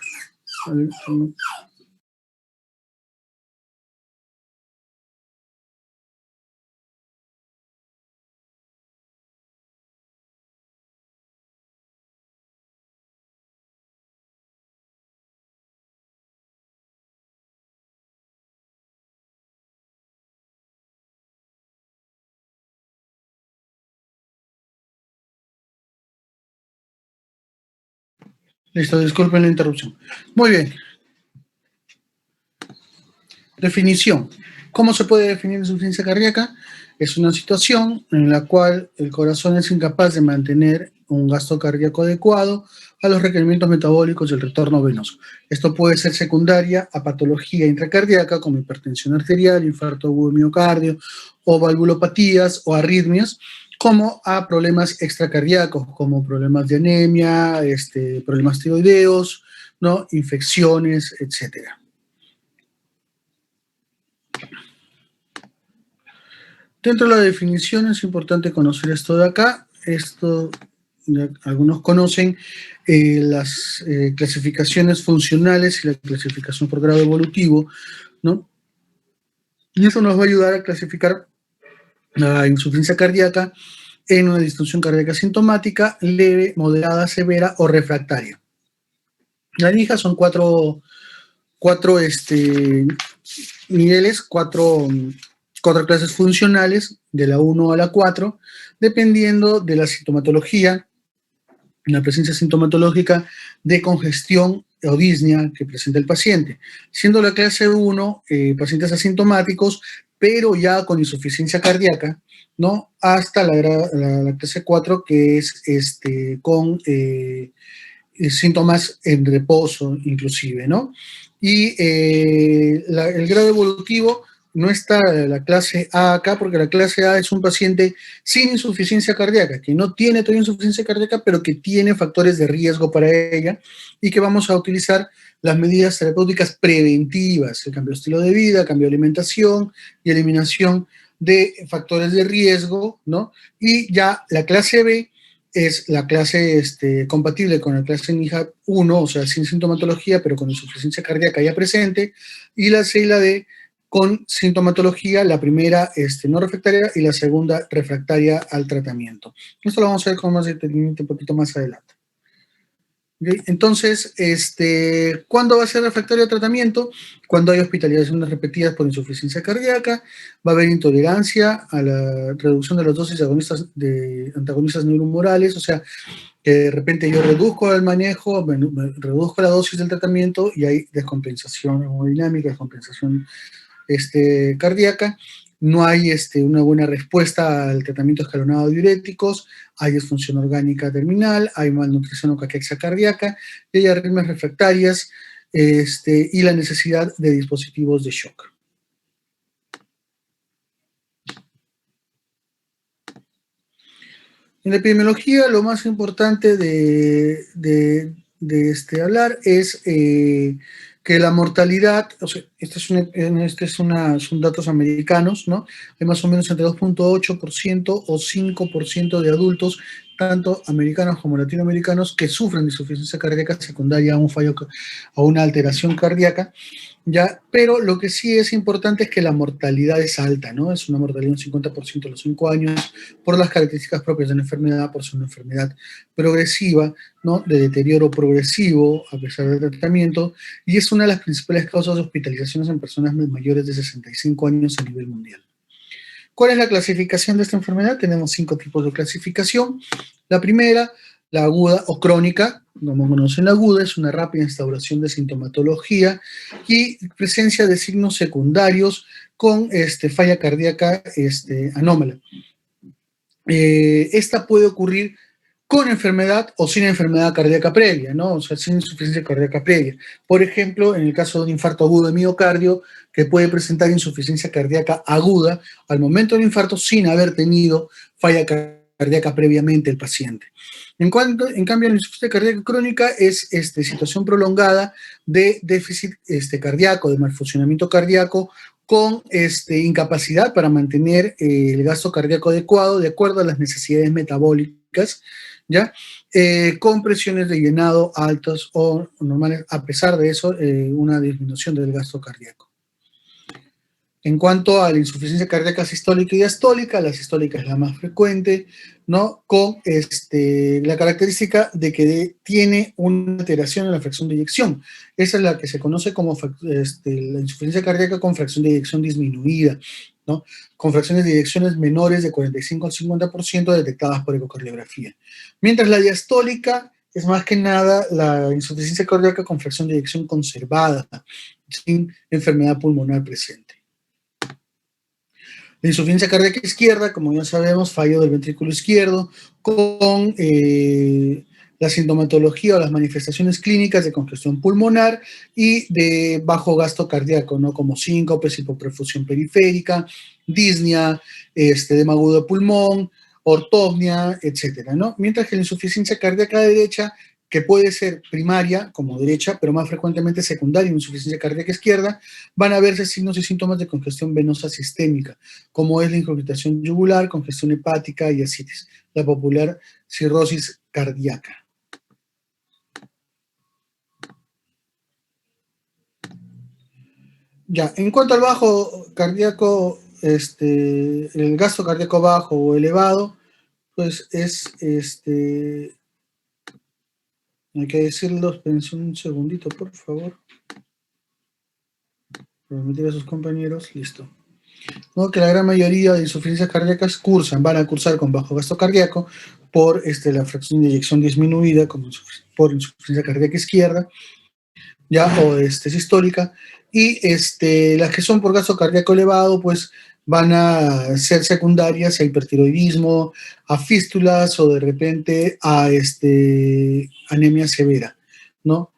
Listo, disculpen la interrupción. Muy bien. Definición. ¿Cómo se puede definir insuficiencia cardíaca? Es una situación en la cual el corazón es incapaz de mantener un gasto cardíaco adecuado a los requerimientos metabólicos del retorno venoso. Esto puede ser secundaria a patología intracardíaca como hipertensión arterial, infarto agudo de miocardio o valvulopatías o arritmias, como a problemas extracardíacos como problemas de anemia, problemas tiroideos, ¿no? Infecciones, etcétera. Dentro de la definición es importante conocer esto de acá. Esto, algunos conocen las clasificaciones funcionales y la clasificación por grado evolutivo, ¿no? Y eso nos va a ayudar a clasificar la insuficiencia cardíaca en una disfunción cardíaca sintomática, leve, moderada, severa o refractaria. La lija son cuatro niveles, cuatro clases funcionales, de la 1 a la 4, dependiendo de la sintomatología, la presencia sintomatológica de congestión o disnea que presenta el paciente. Siendo la clase 1 pacientes asintomáticos, pero ya con insuficiencia cardíaca, ¿no? Hasta la clase 4, que es con síntomas en reposo, inclusive, ¿no? Y el grado evolutivo no está la clase A acá, porque la clase A es un paciente sin insuficiencia cardíaca, que no tiene todavía insuficiencia cardíaca, pero que tiene factores de riesgo para ella y que vamos a utilizar las medidas terapéuticas preventivas, el cambio de estilo de vida, cambio de alimentación y eliminación de factores de riesgo, ¿no? Y ya la clase B es la clase compatible con la clase NIHAP 1, o sea, sin sintomatología, pero con insuficiencia cardíaca ya presente, y la C y la D con sintomatología, la primera no refractaria y la segunda refractaria al tratamiento. Esto lo vamos a ver con más detenimiento un poquito más adelante. ¿Okay? Entonces, ¿cuándo va a ser refractario al tratamiento? Cuando hay hospitalizaciones repetidas por insuficiencia cardíaca, va a haber intolerancia a la reducción de las dosis de antagonistas neurohumorales, o sea, que de repente yo reduzco el manejo, reduzco la dosis del tratamiento y hay descompensación hemodinámica, descompensación cardíaca. No hay una buena respuesta al tratamiento escalonado de diuréticos, hay disfunción orgánica terminal, hay malnutrición o caquexia cardíaca, y hay arritmias refractarias y la necesidad de dispositivos de shock. En la epidemiología, lo más importante de hablar es que la mortalidad, o sea, son datos americanos, ¿no? Hay más o menos entre 2.8% o 5% de adultos, tanto americanos como latinoamericanos, que sufren de insuficiencia cardíaca secundaria a un fallo, a una alteración cardíaca, ¿ya? Pero lo que sí es importante es que la mortalidad es alta, ¿no? Es una mortalidad de un 50% a los 5 años, por las características propias de la enfermedad, por ser una enfermedad progresiva, ¿no? De deterioro progresivo a pesar del tratamiento, y es una de las principales causas de hospitalizaciones en personas mayores de 65 años a nivel mundial. ¿Cuál es la clasificación de esta enfermedad? Tenemos 5 tipos de clasificación. La primera La aguda o crónica, como conocen la aguda, es una rápida instauración de sintomatología y presencia de signos secundarios con falla cardíaca anómala. Esta puede ocurrir con enfermedad o sin enfermedad cardíaca previa, ¿no? O sea, sin insuficiencia cardíaca previa. Por ejemplo, en el caso de un infarto agudo de miocardio, que puede presentar insuficiencia cardíaca aguda al momento del infarto sin haber tenido falla cardíaca previamente el paciente. En cambio, la insuficiencia cardíaca crónica es situación prolongada de déficit cardíaco, de malfuncionamiento cardíaco, con incapacidad para mantener el gasto cardíaco adecuado de acuerdo a las necesidades metabólicas, ¿ya? Con presiones de llenado altas o normales, a pesar de eso, una disminución del gasto cardíaco. En cuanto a la insuficiencia cardíaca sistólica y diastólica, la sistólica es la más frecuente, ¿no? Con la característica de que tiene una alteración en la fracción de eyección. Esa es la que se conoce como la insuficiencia cardíaca con fracción de eyección disminuida, ¿no? Con fracciones de eyecciones menores de 45 al 50% detectadas por ecocardiografía. Mientras la diastólica es más que nada la insuficiencia cardíaca con fracción de eyección conservada, sin enfermedad pulmonar presente. La insuficiencia cardíaca izquierda, como ya sabemos, fallo del ventrículo izquierdo, con la sintomatología o las manifestaciones clínicas de congestión pulmonar y de bajo gasto cardíaco, ¿no? Como síncopes, hipoperfusión periférica, disnea, edema agudo de pulmón, ortopnia, etcétera, ¿no? Mientras que la insuficiencia cardíaca derecha, que puede ser primaria, como derecha, pero más frecuentemente secundaria en insuficiencia cardíaca izquierda, van a verse signos y síntomas de congestión venosa sistémica, como es la ingurgitación yugular, congestión hepática y ascitis, la popular cirrosis cardíaca. Ya, en cuanto al bajo cardíaco, el gasto cardíaco bajo o elevado, pues es hay que decirlo, espérense un segundito, por favor. Permitir a sus compañeros, listo. ¿No? Que la gran mayoría de insuficiencias cardíacas van a cursar con bajo gasto cardíaco por la fracción de eyección disminuida, como por insuficiencia cardíaca izquierda, ya, o sistólica, y las que son por gasto cardíaco elevado, pues van a ser secundarias a hipertiroidismo, a fístulas o de repente a anemia severa, ¿no?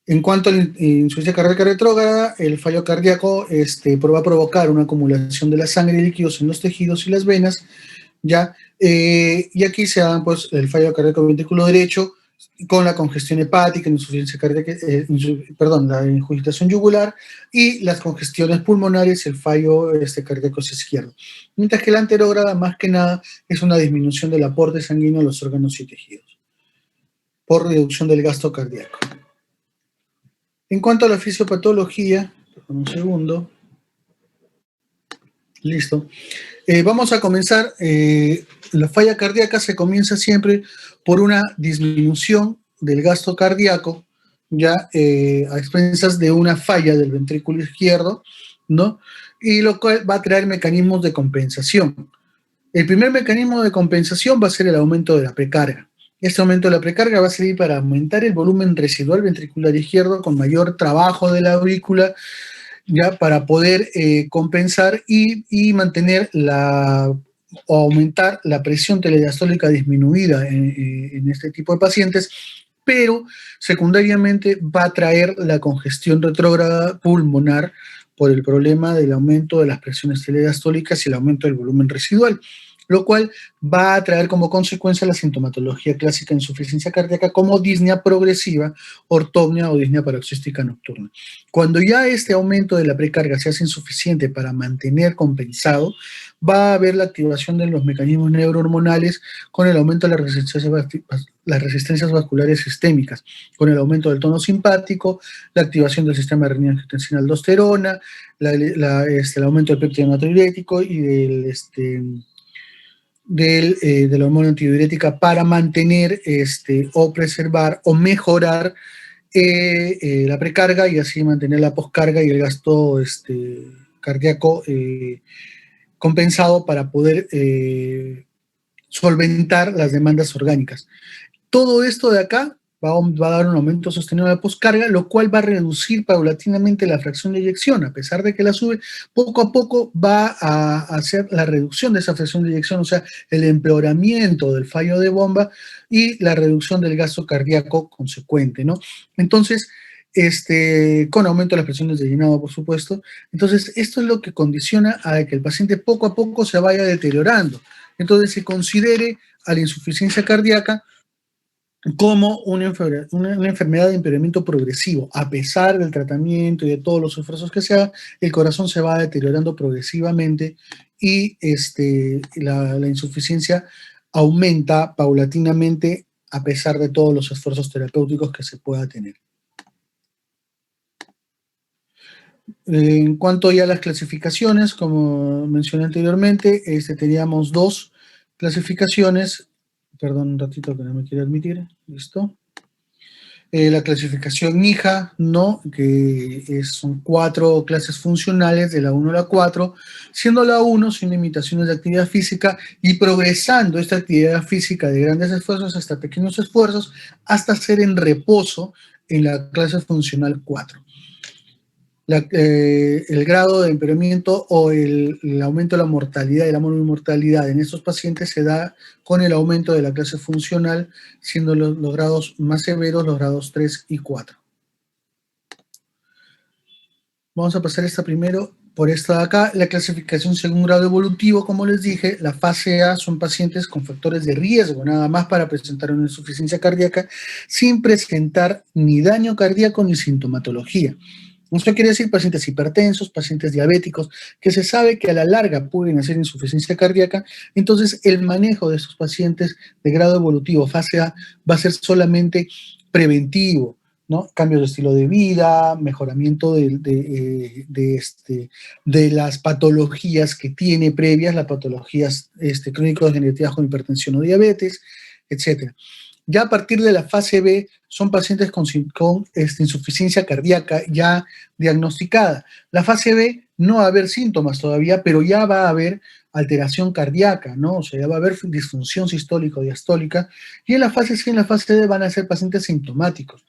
En cuanto a la insuficiencia cardíaca retrógrada, el fallo cardíaco va a provocar una acumulación de la sangre y líquidos en los tejidos y las venas, ¿ya? Y aquí se da pues, el fallo cardíaco ventrículo derecho con la congestión hepática, insuficiencia cardíaca, la ingurgitación yugular y las congestiones pulmonares, el fallo cardíaco izquierdo. Mientras que la anterógrada, más que nada, es una disminución del aporte sanguíneo a los órganos y tejidos por reducción del gasto cardíaco. En cuanto a la fisiopatología, un segundo. Listo. Vamos a comenzar. La falla cardíaca se comienza siempre por una disminución del gasto cardíaco, ya a expensas de una falla del ventrículo izquierdo, ¿no? Y lo cual va a traer mecanismos de compensación. El primer mecanismo de compensación va a ser el aumento de la precarga. Este aumento de la precarga va a servir para aumentar el volumen residual ventricular izquierdo con mayor trabajo de la aurícula, ya para poder compensar y mantener o aumentar la presión telediastólica disminuida en este tipo de pacientes, pero secundariamente va a traer la congestión retrógrada pulmonar por el problema del aumento de las presiones telediastólicas y el aumento del volumen residual, lo cual va a traer como consecuencia la sintomatología clásica de insuficiencia cardíaca como disnea progresiva, ortopnia o disnea paroxística nocturna. Cuando ya este aumento de la precarga se hace insuficiente para mantener compensado, va a haber la activación de los mecanismos neurohormonales con el aumento de las resistencias vasculares sistémicas, con el aumento del tono simpático, la activación del sistema de renin-angiotensina-aldosterona, el aumento del péptido natriurético y de la hormona antidiurética para mantener o preservar o mejorar la precarga y así mantener la poscarga y el gasto cardíaco compensado para poder solventar las demandas orgánicas. Todo esto de acá va a dar un aumento sostenido de la poscarga, lo cual va a reducir paulatinamente la fracción de eyección. A pesar de que la sube, poco a poco va a hacer la reducción de esa fracción de eyección, o sea, el empeoramiento del fallo de bomba y la reducción del gasto cardíaco consecuente, ¿no? Entonces, con aumento de las presiones de llenado, por supuesto. Entonces, esto es lo que condiciona a que el paciente poco a poco se vaya deteriorando. Entonces, se considere a la insuficiencia cardíaca como una enfermedad de empeoramiento progresivo. A pesar del tratamiento y de todos los esfuerzos que se hagan, el corazón se va deteriorando progresivamente y la insuficiencia aumenta paulatinamente a pesar de todos los esfuerzos terapéuticos que se pueda tener. En cuanto ya a las clasificaciones, como mencioné anteriormente, teníamos dos clasificaciones. Perdón, un ratito que no me quiere admitir. Listo. La clasificación NIJA, ¿no? Son 4 clases funcionales, de la 1 a la 4, siendo la 1 sin limitaciones de actividad física y progresando esta actividad física de grandes esfuerzos hasta pequeños esfuerzos, hasta ser en reposo en la clase funcional 4. El grado de empeoramiento o el aumento de la mortalidad y la mortalidad en estos pacientes se da con el aumento de la clase funcional, siendo los grados más severos los grados 3 y 4. Vamos a pasar primero por esta de acá, la clasificación según grado evolutivo. Como les dije, la fase A son pacientes con factores de riesgo, nada más para presentar una insuficiencia cardíaca, sin presentar ni daño cardíaco ni sintomatología. Esto quiere decir pacientes hipertensos, pacientes diabéticos, que se sabe que a la larga pueden hacer insuficiencia cardíaca. Entonces, el manejo de estos pacientes de grado evolutivo fase A va a ser solamente preventivo, ¿no? Cambios de estilo de vida, mejoramiento de las patologías que tiene previas, las patologías crónico-degenerativas con hipertensión o diabetes, etc. Ya a partir de la fase B son pacientes con insuficiencia cardíaca ya diagnosticada. La fase B no va a haber síntomas todavía, pero ya va a haber alteración cardíaca, ¿no? O sea, ya va a haber disfunción sistólico-diastólica. Y en la fase C y en la fase D van a ser pacientes sintomáticos.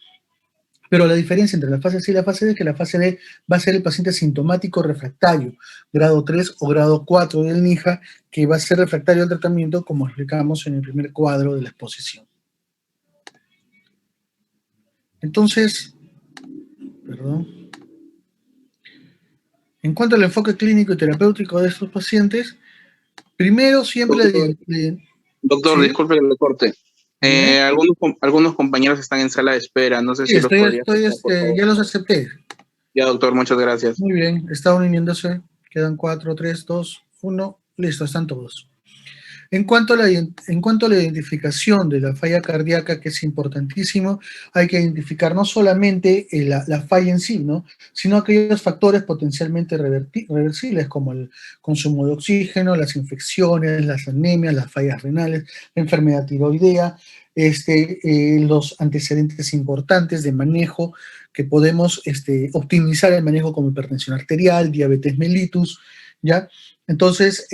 Pero la diferencia entre la fase C y la fase D es que la fase D va a ser el paciente sintomático refractario, grado 3 o grado 4 del NIJA, que va a ser refractario al tratamiento, como explicamos en el primer cuadro de la exposición. Entonces, en cuanto al enfoque clínico y terapéutico de estos pacientes, primero siempre... Doctor, ¿sí? Disculpe que le corte. Algunos compañeros están en sala de espera, no sé Sí, si los podría aceptar, por favor. ya los acepté. Ya, doctor, muchas gracias. Muy bien, están uniéndose, quedan 4, 3, 2, 1, listo, están todos. En cuanto a la identificación de la falla cardíaca, que es importantísimo, hay que identificar no solamente la falla en sí, ¿no? Sino aquellos factores potencialmente reversibles, como el consumo de oxígeno, las infecciones, las anemias, las fallas renales, la enfermedad tiroidea, los antecedentes importantes de manejo que podemos optimizar el manejo, como hipertensión arterial, diabetes mellitus, ¿ya? Entonces,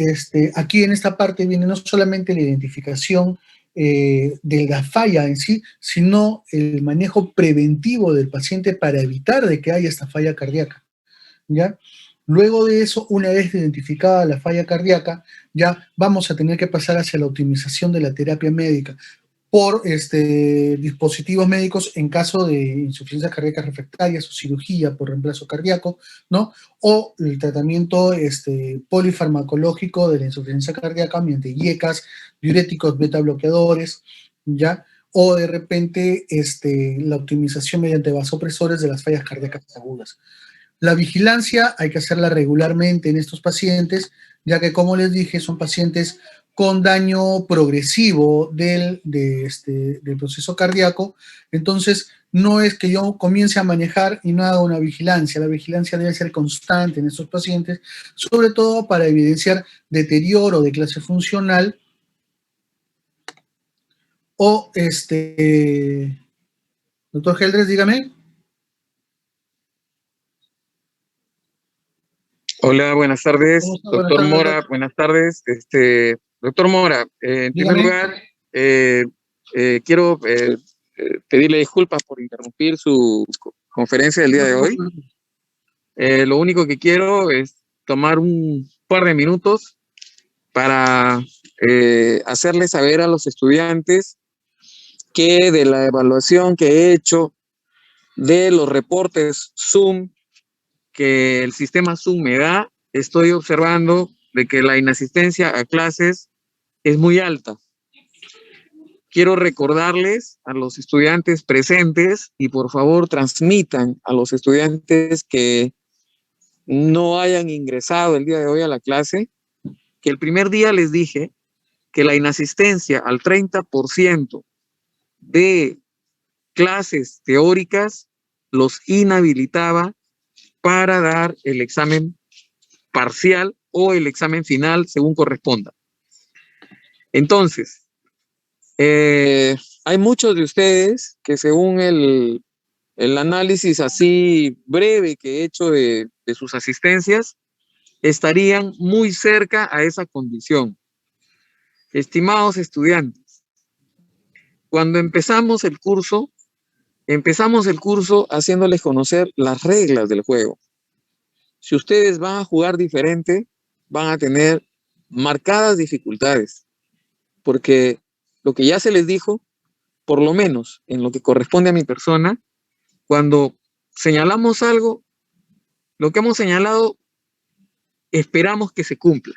aquí en esta parte viene no solamente la identificación de la falla en sí, sino el manejo preventivo del paciente para evitar de que haya esta falla cardíaca, ¿ya? Luego de eso, una vez identificada la falla cardíaca, ya vamos a tener que pasar hacia la optimización de la terapia médica por dispositivos médicos en caso de insuficiencias cardíacas refractarias o cirugía por reemplazo cardíaco, ¿no? O el tratamiento polifarmacológico de la insuficiencia cardíaca mediante IECAS, diuréticos, beta bloqueadores, ¿ya? O de repente la optimización mediante vasopresores de las fallas cardíacas agudas. La vigilancia hay que hacerla regularmente en estos pacientes, ya que, como les dije, son pacientes con daño progresivo del proceso cardíaco. Entonces, no es que yo comience a manejar y no haga una vigilancia. La vigilancia debe ser constante en estos pacientes, sobre todo para evidenciar deterioro de clase funcional o, doctor Geldres, dígame. Hola, buenas tardes. ¿Cómo está? Buenas Doctor tardes, Mora, doctor. buenas tardes. Doctor Mora, en primer Dígame. lugar, quiero pedirle disculpas por interrumpir su conferencia del día de hoy. Lo único que quiero es tomar un par de minutos para hacerles saber a los estudiantes que de la evaluación que he hecho de los reportes Zoom que el sistema Zoom me da, estoy observando de que la inasistencia a clases es muy alta. Quiero recordarles a los estudiantes presentes y por favor transmitan a los estudiantes que no hayan ingresado el día de hoy a la clase, que el primer día les dije que la inasistencia al 30% de clases teóricas los inhabilitaba para dar el examen parcial o el examen final según corresponda. Entonces, hay muchos de ustedes que según el análisis así breve que he hecho de sus asistencias, estarían muy cerca a esa condición. Estimados estudiantes, cuando empezamos el curso haciéndoles conocer las reglas del juego. Si ustedes van a jugar diferente, van a tener marcadas dificultades, porque lo que ya se les dijo, por lo menos en lo que corresponde a mi persona, cuando señalamos algo, lo que hemos señalado, esperamos que se cumpla.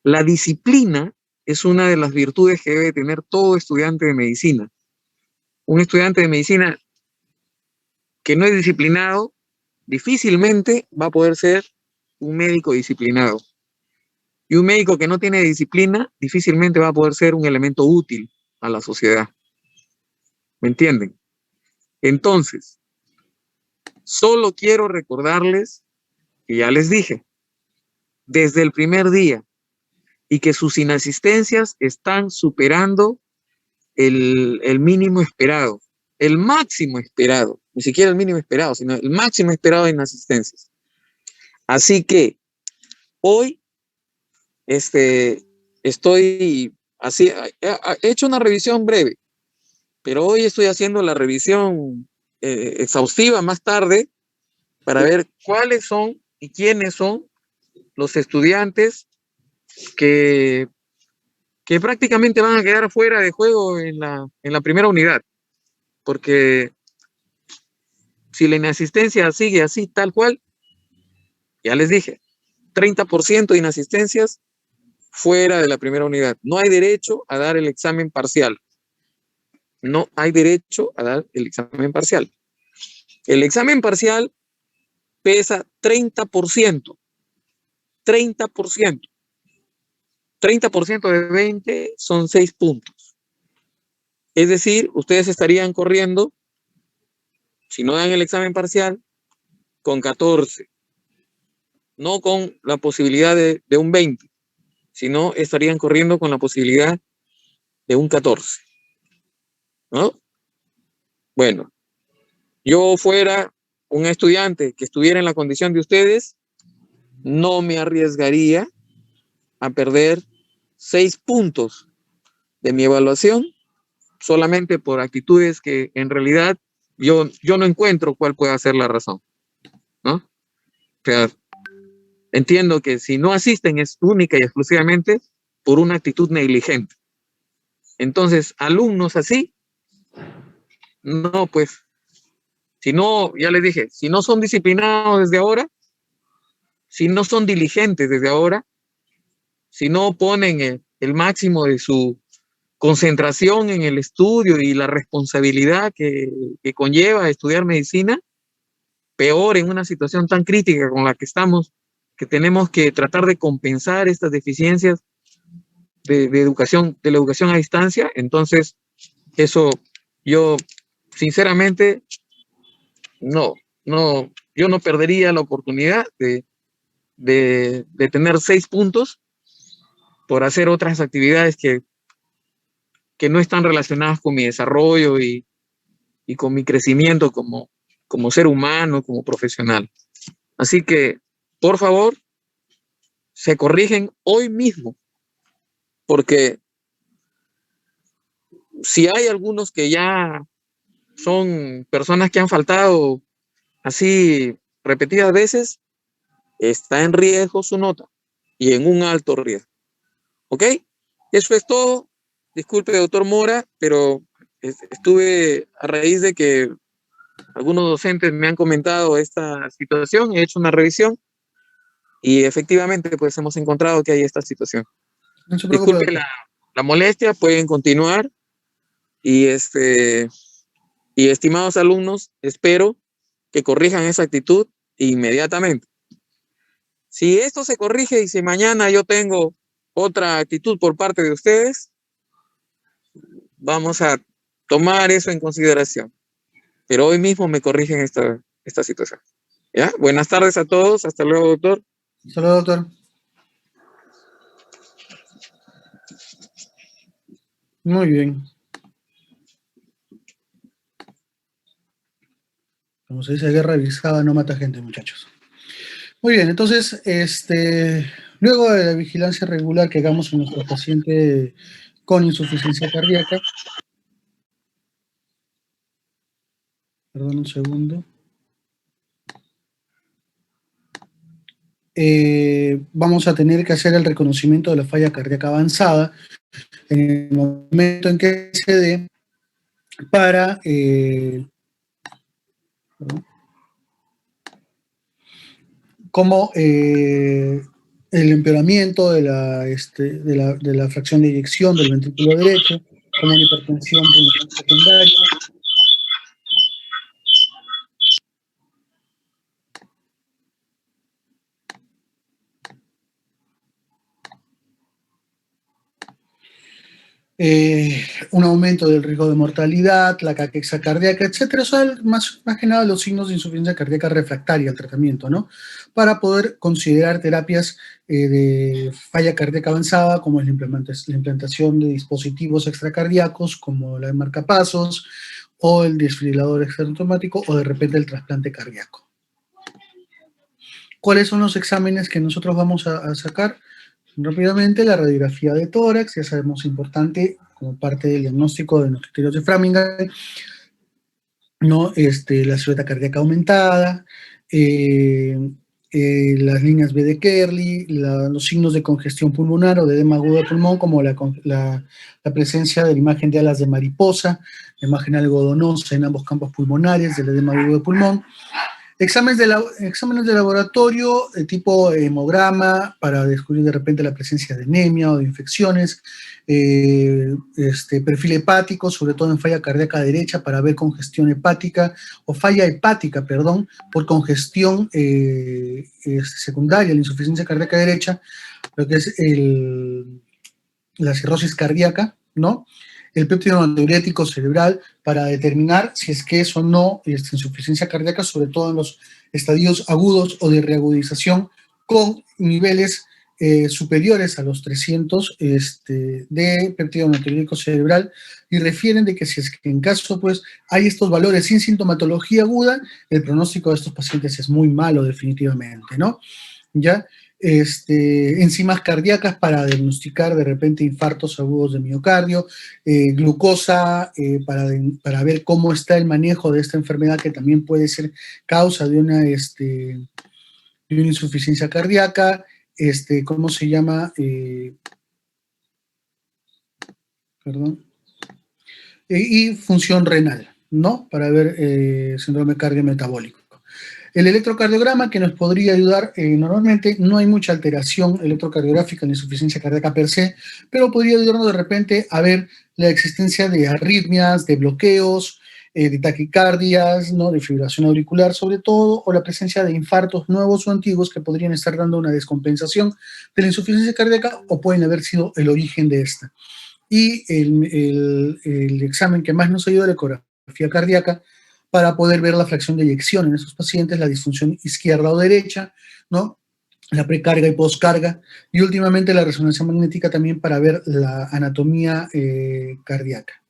La disciplina es una de las virtudes que debe tener todo estudiante de medicina. Un estudiante de medicina que no es disciplinado, difícilmente va a poder ser un médico disciplinado. Y un médico que no tiene disciplina, difícilmente va a poder ser un elemento útil a la sociedad. ¿Me entienden? Entonces, solo quiero recordarles que ya les dije, desde el primer día, y que sus inasistencias están superando el mínimo esperado, el máximo esperado, ni siquiera el mínimo esperado, sino el máximo esperado de inasistencias. Así que hoy estoy así, he hecho una revisión breve, pero hoy estoy haciendo la revisión exhaustiva más tarde para ver cuáles son y quiénes son los estudiantes que prácticamente van a quedar fuera de juego en la primera unidad, porque si la inasistencia sigue así, tal cual, ya les dije, 30% de inasistencias fuera de la primera unidad. No hay derecho a dar el examen parcial. No hay derecho a dar el examen parcial. El examen parcial pesa 30%. 30%. 30% de 20 son 6 puntos. Es decir, ustedes estarían corriendo, si no dan el examen parcial, con 14. No con la posibilidad de un 20, sino estarían corriendo con la posibilidad de un 14. ¿No? Bueno, yo fuera un estudiante que estuviera en la condición de ustedes, no me arriesgaría a perder 6 puntos de mi evaluación solamente por actitudes que en realidad yo no encuentro cuál pueda ser la razón, ¿no? O sea, entiendo que si no asisten es única y exclusivamente por una actitud negligente. Entonces, alumnos así, no, pues, si no, ya les dije, si no son disciplinados desde ahora, si no son diligentes desde ahora, si no ponen el máximo de su concentración en el estudio y la responsabilidad que conlleva estudiar medicina, peor en una situación tan crítica con la que estamos, que tenemos que tratar de compensar estas deficiencias de educación, de la educación a distancia. Entonces, eso yo sinceramente yo no perdería la oportunidad de tener 6 puntos por hacer otras actividades que no están relacionadas con mi desarrollo y con mi crecimiento como ser humano, como profesional. Así que, por favor, se corrigen hoy mismo. porque si hay algunos que ya son personas que han faltado así repetidas veces, está en riesgo su nota y en un alto riesgo. ¿Ok? Eso es todo. Disculpe, doctor Mora, pero estuve a raíz de que algunos docentes me han comentado esta situación, he hecho una revisión y efectivamente pues hemos encontrado que hay esta situación. No se preocupe, Disculpe doctor. la molestia, pueden continuar y y estimados alumnos, espero que corrijan esa actitud inmediatamente. Si esto se corrige y si mañana yo tengo otra actitud por parte de ustedes, vamos a tomar eso en consideración. Pero hoy mismo me corrigen esta situación. ¿Ya? Buenas tardes a todos. Hasta luego, doctor. Saludos, doctor. Muy bien. Como se dice, guerra avisada no mata gente, muchachos. Muy bien, entonces, luego de la vigilancia regular que hagamos en nuestro paciente con insuficiencia cardíaca, perdón un segundo, vamos a tener que hacer el reconocimiento de la falla cardíaca avanzada en el momento en que se dé para como el empeoramiento de la fracción de eyección del ventrículo derecho, como una hipertensión pulmonar secundaria. Un aumento del riesgo de mortalidad, la caquexia cardíaca, etcétera. Son más que nada los signos de insuficiencia cardíaca refractaria al tratamiento, ¿no? Para poder considerar terapias de falla cardíaca avanzada, como es la implantación de dispositivos extracardíacos, como la de marcapasos, o el desfibrilador externo automático, o de repente el trasplante cardíaco. ¿Cuáles son los exámenes que nosotros vamos a sacar? Rápidamente, la radiografía de tórax, ya sabemos, importante como parte del diagnóstico de los criterios de Framingham, ¿no? La silueta cardíaca aumentada, las líneas B de Kerley, los signos de congestión pulmonar o de edema agudo de pulmón, como la presencia de la imagen de alas de mariposa, la imagen algodonosa en ambos campos pulmonares del edema agudo de pulmón. Exámenes de laboratorio de tipo hemograma para descubrir de repente la presencia de anemia o de infecciones, perfil hepático, sobre todo en falla cardíaca derecha para ver congestión hepática o falla hepática, perdón, por congestión secundaria, la insuficiencia cardíaca derecha, lo que es la cirrosis cardíaca, ¿no? El péptido natriurético cerebral para determinar si es que es o no insuficiencia cardíaca, sobre todo en los estadios agudos o de reagudización con niveles superiores a los 300 de péptido natriurético cerebral, y refieren de que si es que en caso pues hay estos valores sin sintomatología aguda, el pronóstico de estos pacientes es muy malo definitivamente, ¿no? ¿Ya? Enzimas cardíacas para diagnosticar de repente infartos agudos de miocardio, glucosa para ver cómo está el manejo de esta enfermedad que también puede ser causa de una insuficiencia cardíaca, ¿cómo se llama? Perdón. Y función renal, ¿no? Para ver síndrome cardiometabólico. El electrocardiograma que nos podría ayudar, normalmente no hay mucha alteración electrocardiográfica en la insuficiencia cardíaca per se, pero podría ayudarnos de repente a ver la existencia de arritmias, de bloqueos, de taquicardias, ¿no? De fibrilación auricular sobre todo, o la presencia de infartos nuevos o antiguos que podrían estar dando una descompensación de la insuficiencia cardíaca o pueden haber sido el origen de esta. Y el examen que más nos ayuda, la ecografía cardíaca, para poder ver la fracción de eyección en esos pacientes, la disfunción izquierda o derecha, ¿no? La precarga y poscarga, y últimamente la resonancia magnética también para ver la anatomía cardíaca.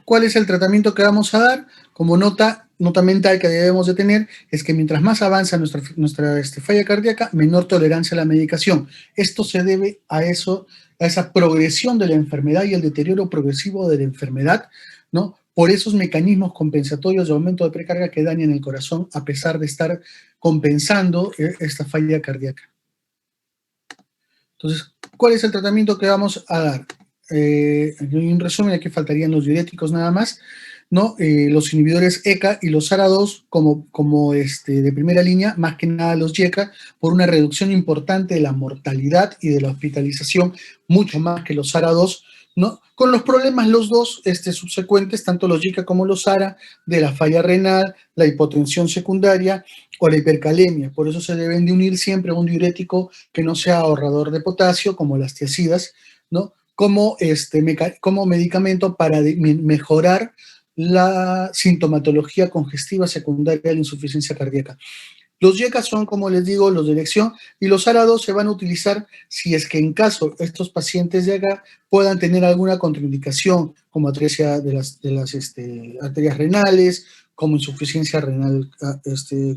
¿Cuál es el tratamiento que vamos a dar? Como nota, nota mental que debemos de tener es que mientras más avanza nuestra falla cardíaca, menor tolerancia a la medicación. Esto se debe a esa progresión de la enfermedad y el deterioro progresivo de la enfermedad, ¿no? Por esos mecanismos compensatorios de aumento de precarga que dañan el corazón a pesar de estar compensando esta falla cardíaca. Entonces, ¿cuál es el tratamiento que vamos a dar? En resumen, aquí faltarían los diuréticos nada más, ¿no? Los inhibidores ECA y los ARA2 como de primera línea, más que nada los YECA, por una reducción importante de la mortalidad y de la hospitalización, mucho más que los ARA2, ¿no? Con los problemas los dos subsecuentes, tanto los YECA como los ARA, de la falla renal, la hipotensión secundaria o la hipercalemia. Por eso se deben de unir siempre a un diurético que no sea ahorrador de potasio, como las tiazidas, ¿no? Como medicamento para mejorar la sintomatología congestiva secundaria de la insuficiencia cardíaca. Los YECA son, como les digo, los de elección, y los ARA2 se van a utilizar si es que en caso estos pacientes de acá puedan tener alguna contraindicación, como atresia de las arterias renales, como insuficiencia renal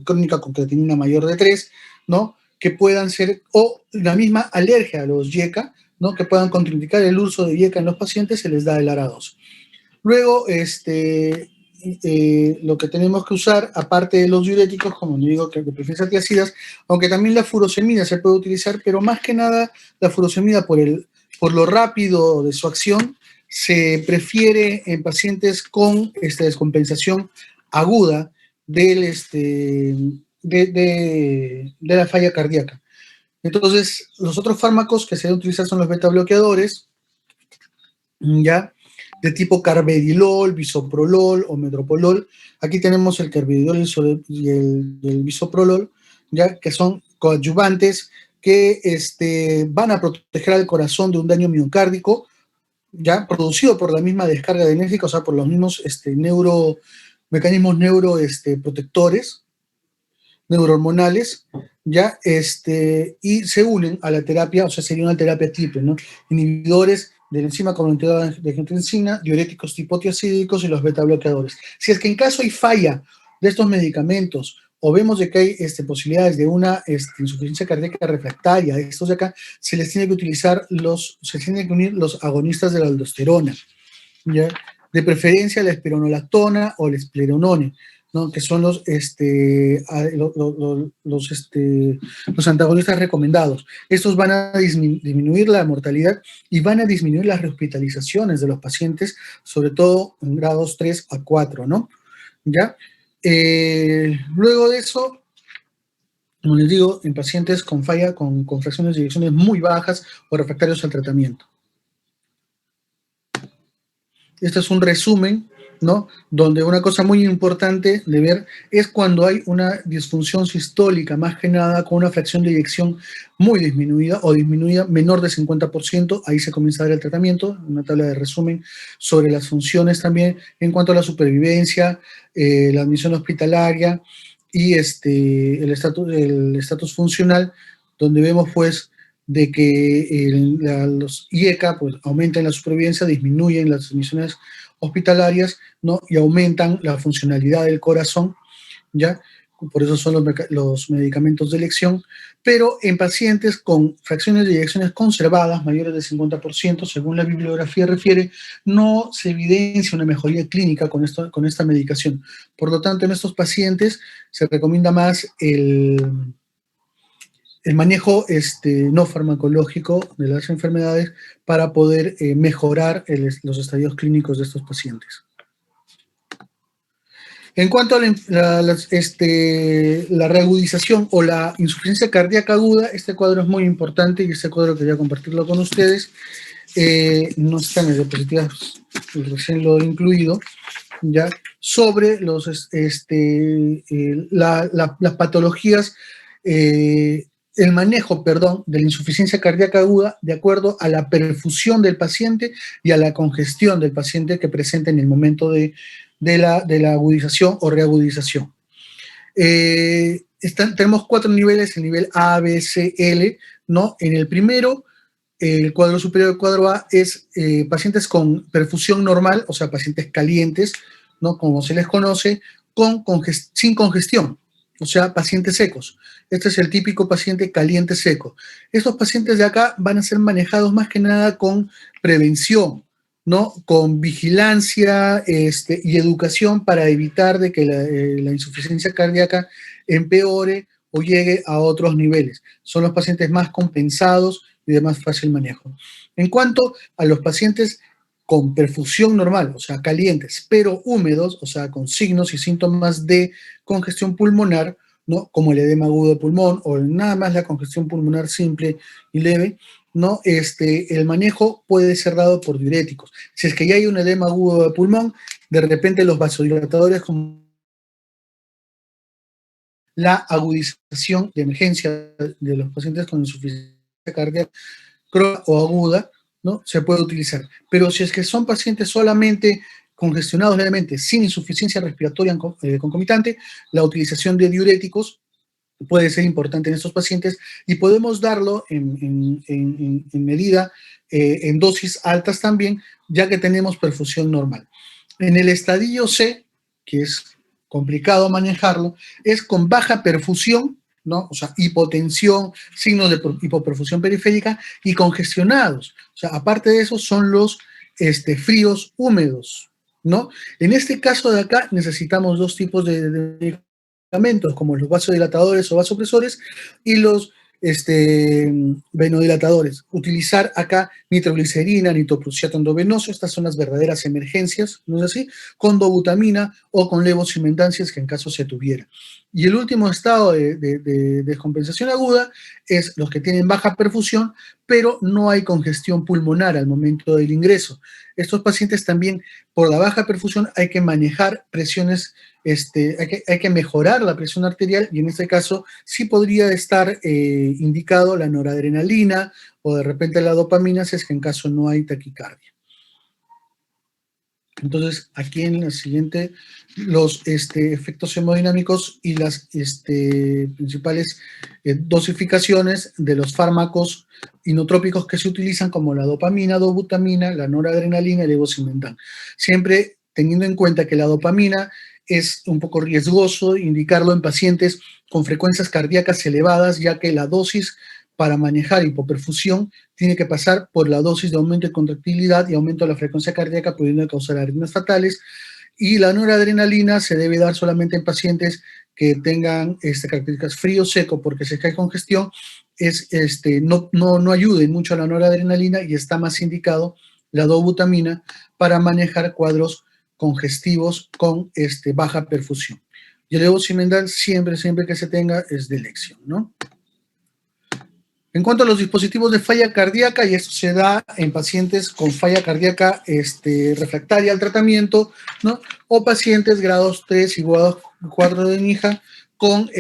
crónica con creatinina mayor de 3, ¿no? Que puedan ser, o la misma alergia a los YECA, ¿no? Que puedan contraindicar el uso de YECA en los pacientes, se les da el ARA2. Luego, lo que tenemos que usar, aparte de los diuréticos, como digo, que de preferencia tiazidas, aunque también la furosemida se puede utilizar, pero más que nada la furosemida por lo rápido de su acción, se prefiere en pacientes con descompensación aguda de la falla cardíaca. Entonces, los otros fármacos que se deben utilizar son los beta bloqueadores, ¿ya? De tipo carvedilol, bisoprolol o metropolol. Aquí tenemos el carvedilol y el bisoprolol, ¿ya? Que son coadyuvantes que van a proteger al corazón de un daño miocárdico, ¿ya? Producido por la misma descarga de enérgica, o sea, por los mismos mecanismos protectores, neurohormonales, ¿ya? Y se unen a la terapia, o sea, sería una terapia triple, ¿no? Inhibidores de la enzima convertidora de angiotensina, diuréticos tipo tiazídicos y los beta bloqueadores. Si es que en caso hay falla de estos medicamentos o vemos de que hay posibilidades de una insuficiencia cardíaca refractaria, estos de acá, se les tiene que unir los agonistas de la aldosterona, ¿ya? De preferencia la espironolactona o la espleronone, ¿no? Que son los antagonistas recomendados. Estos van a disminuir la mortalidad y van a disminuir las rehospitalizaciones de los pacientes, sobre todo en grados 3 a 4, ¿no? ¿Ya? Luego de eso, como les digo, en pacientes con falla, con fracciones de eyecciones muy bajas o refractarios al tratamiento. Este es un resumen, ¿no? Donde una cosa muy importante de ver es cuando hay una disfunción sistólica, más que nada con una fracción de eyección muy disminuida o disminuida menor de 50%, ahí se comienza a dar el tratamiento, una tabla de resumen sobre las funciones también en cuanto a la supervivencia, la admisión hospitalaria y el estatus funcional, donde vemos pues de que los IECA pues, aumentan la supervivencia, disminuyen las admisiones hospitalarias, ¿no? Y aumentan la funcionalidad del corazón, ¿ya? Por eso son los medicamentos de elección, pero en pacientes con fracciones de eyecciones conservadas, mayores del 50%, según la bibliografía refiere, no se evidencia una mejoría clínica con esta medicación. Por lo tanto, en estos pacientes se recomienda más el manejo no farmacológico de las enfermedades para poder mejorar los estadios clínicos de estos pacientes. En cuanto a la reagudización o la insuficiencia cardíaca aguda, este cuadro es muy importante y este cuadro quería compartirlo con ustedes. No están en diapositivas, recién lo he incluido, ¿ya? Sobre las patologías, el manejo, perdón, de la insuficiencia cardíaca aguda de acuerdo a la perfusión del paciente y a la congestión del paciente que presenta en el momento de la agudización o reagudización. Tenemos 4 niveles, el nivel A, B, C, L, ¿no? En el primero, el cuadro superior del cuadro A es pacientes con perfusión normal, o sea, pacientes calientes, ¿no? Como se les conoce, sin congestión, o sea, pacientes secos. Este es el típico paciente caliente seco. Estos pacientes de acá van a ser manejados más que nada con prevención, ¿no? Con vigilancia y educación para evitar de que la insuficiencia cardíaca empeore o llegue a otros niveles. Son los pacientes más compensados y de más fácil manejo. En cuanto a los pacientes con perfusión normal, o sea, calientes, pero húmedos, o sea, con signos y síntomas de congestión pulmonar, ¿no? Como el edema agudo de pulmón o nada más la congestión pulmonar simple y leve, ¿no? El manejo puede ser dado por diuréticos. Si es que ya hay un edema agudo de pulmón, de repente los vasodilatadores como la agudización de emergencia de los pacientes con insuficiencia cardíaca crónica o aguda, ¿no? Se puede utilizar. Pero si es que son pacientes solamente congestionados levemente, sin insuficiencia respiratoria concomitante, la utilización de diuréticos puede ser importante en estos pacientes y podemos darlo en medida, en dosis altas también, ya que tenemos perfusión normal. En el estadio C, que es complicado manejarlo, es con baja perfusión, ¿no? O sea, hipotensión, signos de hipoperfusión periférica y congestionados. O sea, aparte de eso son los fríos húmedos, ¿no? En este caso de acá necesitamos dos tipos de medicamentos, como los vasodilatadores o vasopresores y los venodilatadores. Utilizar acá nitroglicerina, nitroprusiato endovenoso, estas son las verdaderas emergencias, ¿no es así? Con dobutamina o con levosimendancias que en caso se tuviera. Y el último estado de descompensación aguda es los que tienen baja perfusión, pero no hay congestión pulmonar al momento del ingreso. Estos pacientes también, por la baja perfusión, hay que manejar presiones, hay que mejorar la presión arterial y en este caso sí podría estar indicado la noradrenalina o de repente la dopamina si es que en caso no hay taquicardia. Entonces, aquí en la siguiente, los efectos hemodinámicos y las principales dosificaciones de los fármacos inotrópicos que se utilizan como la dopamina, dobutamina, la noradrenalina y el levosimendan. Siempre teniendo en cuenta que la dopamina es un poco riesgoso indicarlo en pacientes con frecuencias cardíacas elevadas, ya que la dosis para manejar hipoperfusión tiene que pasar por la dosis de aumento de contractilidad y aumento de la frecuencia cardíaca, pudiendo causar arritmias fatales. Y la noradrenalina se debe dar solamente en pacientes que tengan características frío-seco, porque si hay congestión, no ayude mucho a la noradrenalina y está más indicado la dobutamina para manejar cuadros congestivos con baja perfusión. Y el levosimendan siempre que se tenga es de elección, ¿no? En cuanto a los dispositivos de falla cardíaca, y esto se da en pacientes con falla cardíaca refractaria al tratamiento, ¿no? O pacientes grados 3 y grados 4 de NIJA con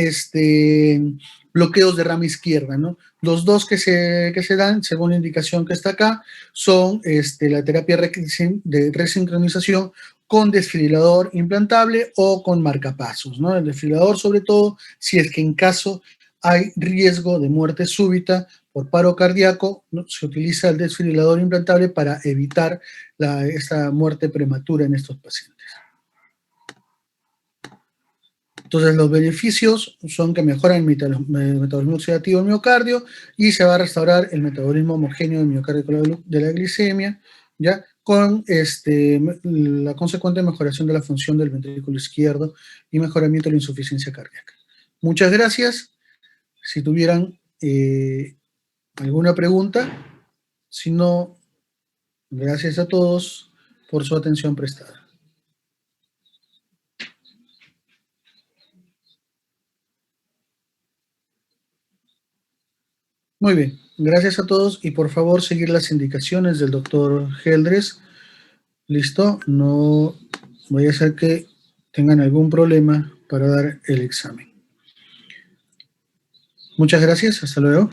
bloqueos de rama izquierda, ¿no? Los dos que se dan, según la indicación que está acá, son la terapia de resincronización con desfibrilador implantable o con marcapasos, ¿no? El desfibrilador, sobre todo, si es que en caso hay riesgo de muerte súbita por paro cardíaco, ¿no? Se utiliza el desfibrilador implantable para evitar esta muerte prematura en estos pacientes. Entonces, los beneficios son que mejoran el metabolismo oxidativo del miocardio y se va a restaurar el metabolismo homogéneo del miocardio de la glicemia, ¿ya? Con la consecuente mejoración de la función del ventrículo izquierdo y mejoramiento de la insuficiencia cardíaca. Muchas gracias. Si tuvieran alguna pregunta, si no, gracias a todos por su atención prestada. Muy bien, gracias a todos y por favor seguir las indicaciones del doctor Geldres. ¿Listo? No voy a hacer que tengan algún problema para dar el examen. Muchas gracias, hasta luego.